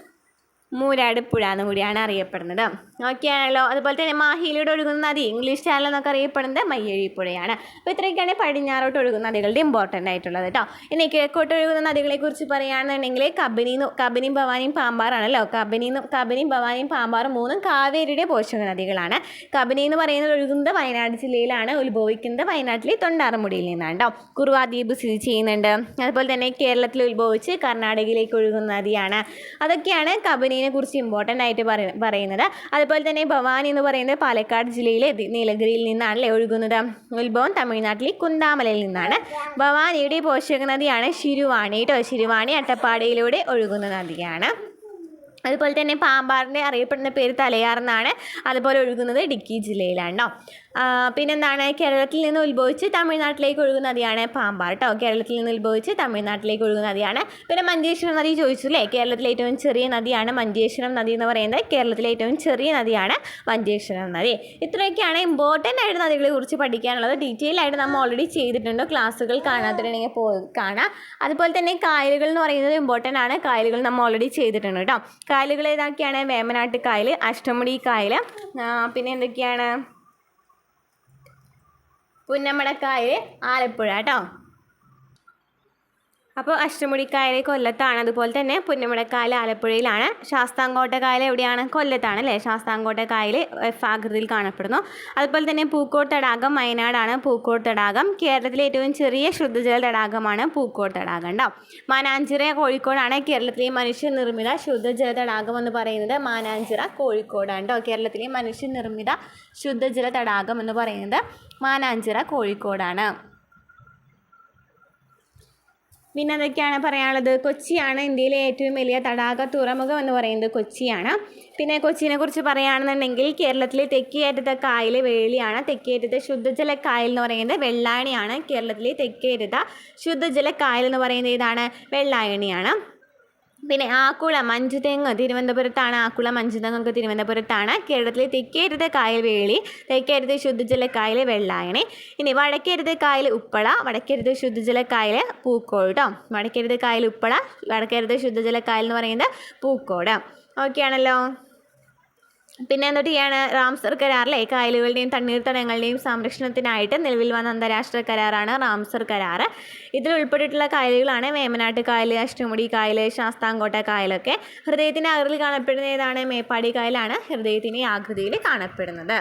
മൂരാട് പുഴ എന്നും കൂടിയാണ് അറിയപ്പെടുന്നത്. ഓക്കെ ആണല്ലോ. അതുപോലെ തന്നെ മാഹിയിലൂടെ ഒഴുകുന്ന നദി ഇംഗ്ലീഷ് ചാനൽ എന്നൊക്കെ അറിയപ്പെടുന്നത് മയ്യഴി പുഴയാണ്. അപ്പോൾ ഇത്രയൊക്കെയാണ് പടിഞ്ഞാറോട്ട് ഒഴുകുന്ന നദികളുടെ ഇമ്പോർട്ടൻ്റ് ആയിട്ടുള്ളത് കേട്ടോ. ഇനി കിഴക്കോട്ട് ഒഴുകുന്ന നദികളെക്കുറിച്ച് പറയുകയാണെന്നുണ്ടെങ്കിൽ കബനിയും ഭവാനിയും പാമ്പാറാണല്ലോ. കബനിയും ഭവാനിയും പാമ്പാറും മൂന്നും കാവേരിയുടെ പോഷക നദികളാണ്. കബനി എന്ന് പറയുന്നത് ഒഴുകുന്നത് വയനാട് ജില്ലയിലാണ്. ഉത്ഭവിക്കുന്നത് വയനാട്ടിലെ തൊണ്ടാറമുടിയിൽ നിന്നാണ് കേട്ടോ. കുറുവാ ദ്വീപ് സ്ഥിതി ചെയ്യുന്നുണ്ട്. അതുപോലെ തന്നെ കേരളത്തിൽ ഉത്ഭവിച്ച് കർണാടകയിലേക്ക് ഒഴുകുന്ന നദിയാണ്. അതൊക്കെയാണ് കബനി കുറിച്ച് ഇമ്പോർട്ടൻ്റ് ആയിട്ട് പറയുന്നത്. അതുപോലെ തന്നെ ഭവാനി എന്ന് പറയുന്നത് പാലക്കാട് ജില്ലയിലെ നീലഗിരിയിൽ നിന്നാണ് ഒഴുകുന്നത്. ഉത്ഭവം തമിഴ്നാട്ടിലെ കുന്താമലയിൽ നിന്നാണ്. ഭവാനിയുടെ പോഷക നദിയാണ് ശിരുവാണി കേട്ടോ. ശിരുവാണി അട്ടപ്പാടിയിലൂടെ ഒഴുകുന്ന നദിയാണ്. അതുപോലെ തന്നെ പാമ്പാറിൻ്റെ അറിയപ്പെടുന്ന പേര് തലയാർ എന്നാണ്. അതുപോലെ ഒഴുകുന്നത് ഇടുക്കി ജില്ലയിലാണ്. പിന്നെന്താണ്? കേരളത്തിൽ നിന്ന് ഉത്ഭവിച്ച് തമിഴ്നാട്ടിലേക്ക് ഒഴുകുന്ന നദിയാണ് പാമ്പാർ കേട്ടോ. കേരളത്തിൽ നിന്ന് ഉത്ഭവിച്ച് തമിഴ്നാട്ടിലേക്ക് ഒഴുകുന്ന നദിയാണ്. പിന്നെ മഞ്ചേശ്വരം നദി ചോദിച്ചു അല്ലേ. കേരളത്തിലെ ഏറ്റവും ചെറിയ നദിയാണ് മഞ്ചേശ്വരം നദി എന്ന് പറയുന്നത്. കേരളത്തിലെ ഏറ്റവും ചെറിയ നദിയാണ് മഞ്ചേശ്വരം നദി. ഇത്രയൊക്കെയാണ് ഇമ്പോർട്ടൻ്റ് ആയിട്ട് നദികളെ കുറിച്ച് പഠിക്കാനുള്ളത്. ഡീറ്റെയിൽ ആയിട്ട് നമ്മൾ ഓൾറെഡി ചെയ്തിട്ടുണ്ട്. ക്ലാസ്സുകൾ കാണാത്തിട്ടുണ്ടെങ്കിൽ കാണാം. അതുപോലെ തന്നെ കായലുകൾ എന്ന് പറയുന്നത് ഇമ്പോർട്ടൻ്റ് ആണ്. കായലുകൾ നമ്മൾ ഓൾറെഡി ചെയ്തിട്ടുണ്ട് കേട്ടോ. കായലുകൾ ഏതൊക്കെയാണ്? വേമ്പനാട്ട് കായൽ, അഷ്ടമുടി കായൽ, പിന്നെ എന്തൊക്കെയാണ്? പുന്നമടക്കായൽ, ആലപ്പുഴ കേട്ടോ. അപ്പോൾ അഷ്ടമുടിക്കായൽ കൊല്ലത്താണ്. അതുപോലെ തന്നെ പുന്നമടക്കായൽ ആലപ്പുഴയിലാണ്. ശാസ്താംകോട്ട കായൽ എവിടെയാണ്? കൊല്ലത്താണ് അല്ലേ. ശാസ്താംകോട്ട കായൽ എഫ് ആകൃതിയിൽ കാണപ്പെടുന്നു. അതുപോലെ തന്നെ പൂക്കോട് തടാകം വയനാടാണ്. പൂക്കോട് തടാകം കേരളത്തിലെ ഏറ്റവും ചെറിയ ശുദ്ധജല തടാകമാണ് പൂക്കോട് തടാകം കേട്ടോ. മാനാഞ്ചിറ കോഴിക്കോടാണ്. കേരളത്തിലെ മനുഷ്യനിർമ്മിത ശുദ്ധജല തടാകം എന്ന് പറയുന്നത് മാനാഞ്ചിറ കോഴിക്കോടാണ് കേട്ടോ. കേരളത്തിലെ മനുഷ്യനിർമ്മിത ശുദ്ധജല തടാകം എന്ന് പറയുന്നത് മാനാഞ്ചിറ കോഴിക്കോടാണ്. പിന്നെ എന്തൊക്കെയാണ് പറയാനുള്ളത്? കൊച്ചിയാണ് ഇന്ത്യയിലെ ഏറ്റവും വലിയ തടാക തുറമുഖം എന്ന് പറയുന്നത് കൊച്ചിയാണ്. പിന്നെ കൊച്ചിനെ കുറിച്ച് പറയുകയാണെന്നുണ്ടെങ്കിൽ കേരളത്തിലെ തെക്കേയറ്റത്തെ കായൽ വേളിയാണ്. തെക്കേയറ്റത്തെ ശുദ്ധജല കായൽ എന്ന് പറയുന്നത് വെള്ളായണിയാണ്. കേരളത്തിലെ തെക്കേയറ്റത്തെ ശുദ്ധജല കായൽ എന്ന് പറയുന്നത് ഇതാണ് വെള്ളായണിയാണ്. പിന്നെ ആക്കുളം മഞ്ചുതെങ്ങ് തിരുവനന്തപുരത്താണ്. ആക്കുളം മഞ്ചുതെങ്ങൊക്കെ തിരുവനന്തപുരത്താണ്. കേരളത്തിലെ തെക്കേയറ്റത്തെ കായൽ വേളി, തെക്കേയറ്റത്തെ ശുദ്ധജല കായൽ വെള്ളായണി. ഇനി വടക്കേയറ്റത്തെ കായൽ ഉപ്പള, വടക്കേയറ്റത്തെ ശുദ്ധജല കായൽ പൂക്കോട് കേട്ടോ. വടക്കേയറ്റത്തെ കായൽ ഉപ്പള, വടക്കേയറ്റത്തെ ശുദ്ധജല കായൽ എന്ന് പറയുന്നത് പൂക്കോട്. ഓക്കെ ആണല്ലോ. പിന്നെ എന്തൊക്കെയാണ്? റാംസർ കരാറിലെ കായലുകളുടെയും തണ്ണീർത്തടങ്ങളുടെയും സംരക്ഷണത്തിനായിട്ട് നിലവിൽ വന്ന അന്താരാഷ്ട്ര കരാറാണ് റാംസർ കരാർ. ഇതിൽ ഉൾപ്പെട്ടിട്ടുള്ള കായലുകളാണ് വേമ്പനാട്ട് കായൽ, അഷ്ടമുടി കായൽ, ശാസ്താംകോട്ട കായലൊക്കെ. ഹൃദയത്തിൻ്റെ ആകൃതിയിൽ കാണപ്പെടുന്ന ഏതാണ്? മേപ്പാടി കായലാണ് ഹൃദയത്തിൻ്റെ ആകൃതിയിൽ കാണപ്പെടുന്നത്.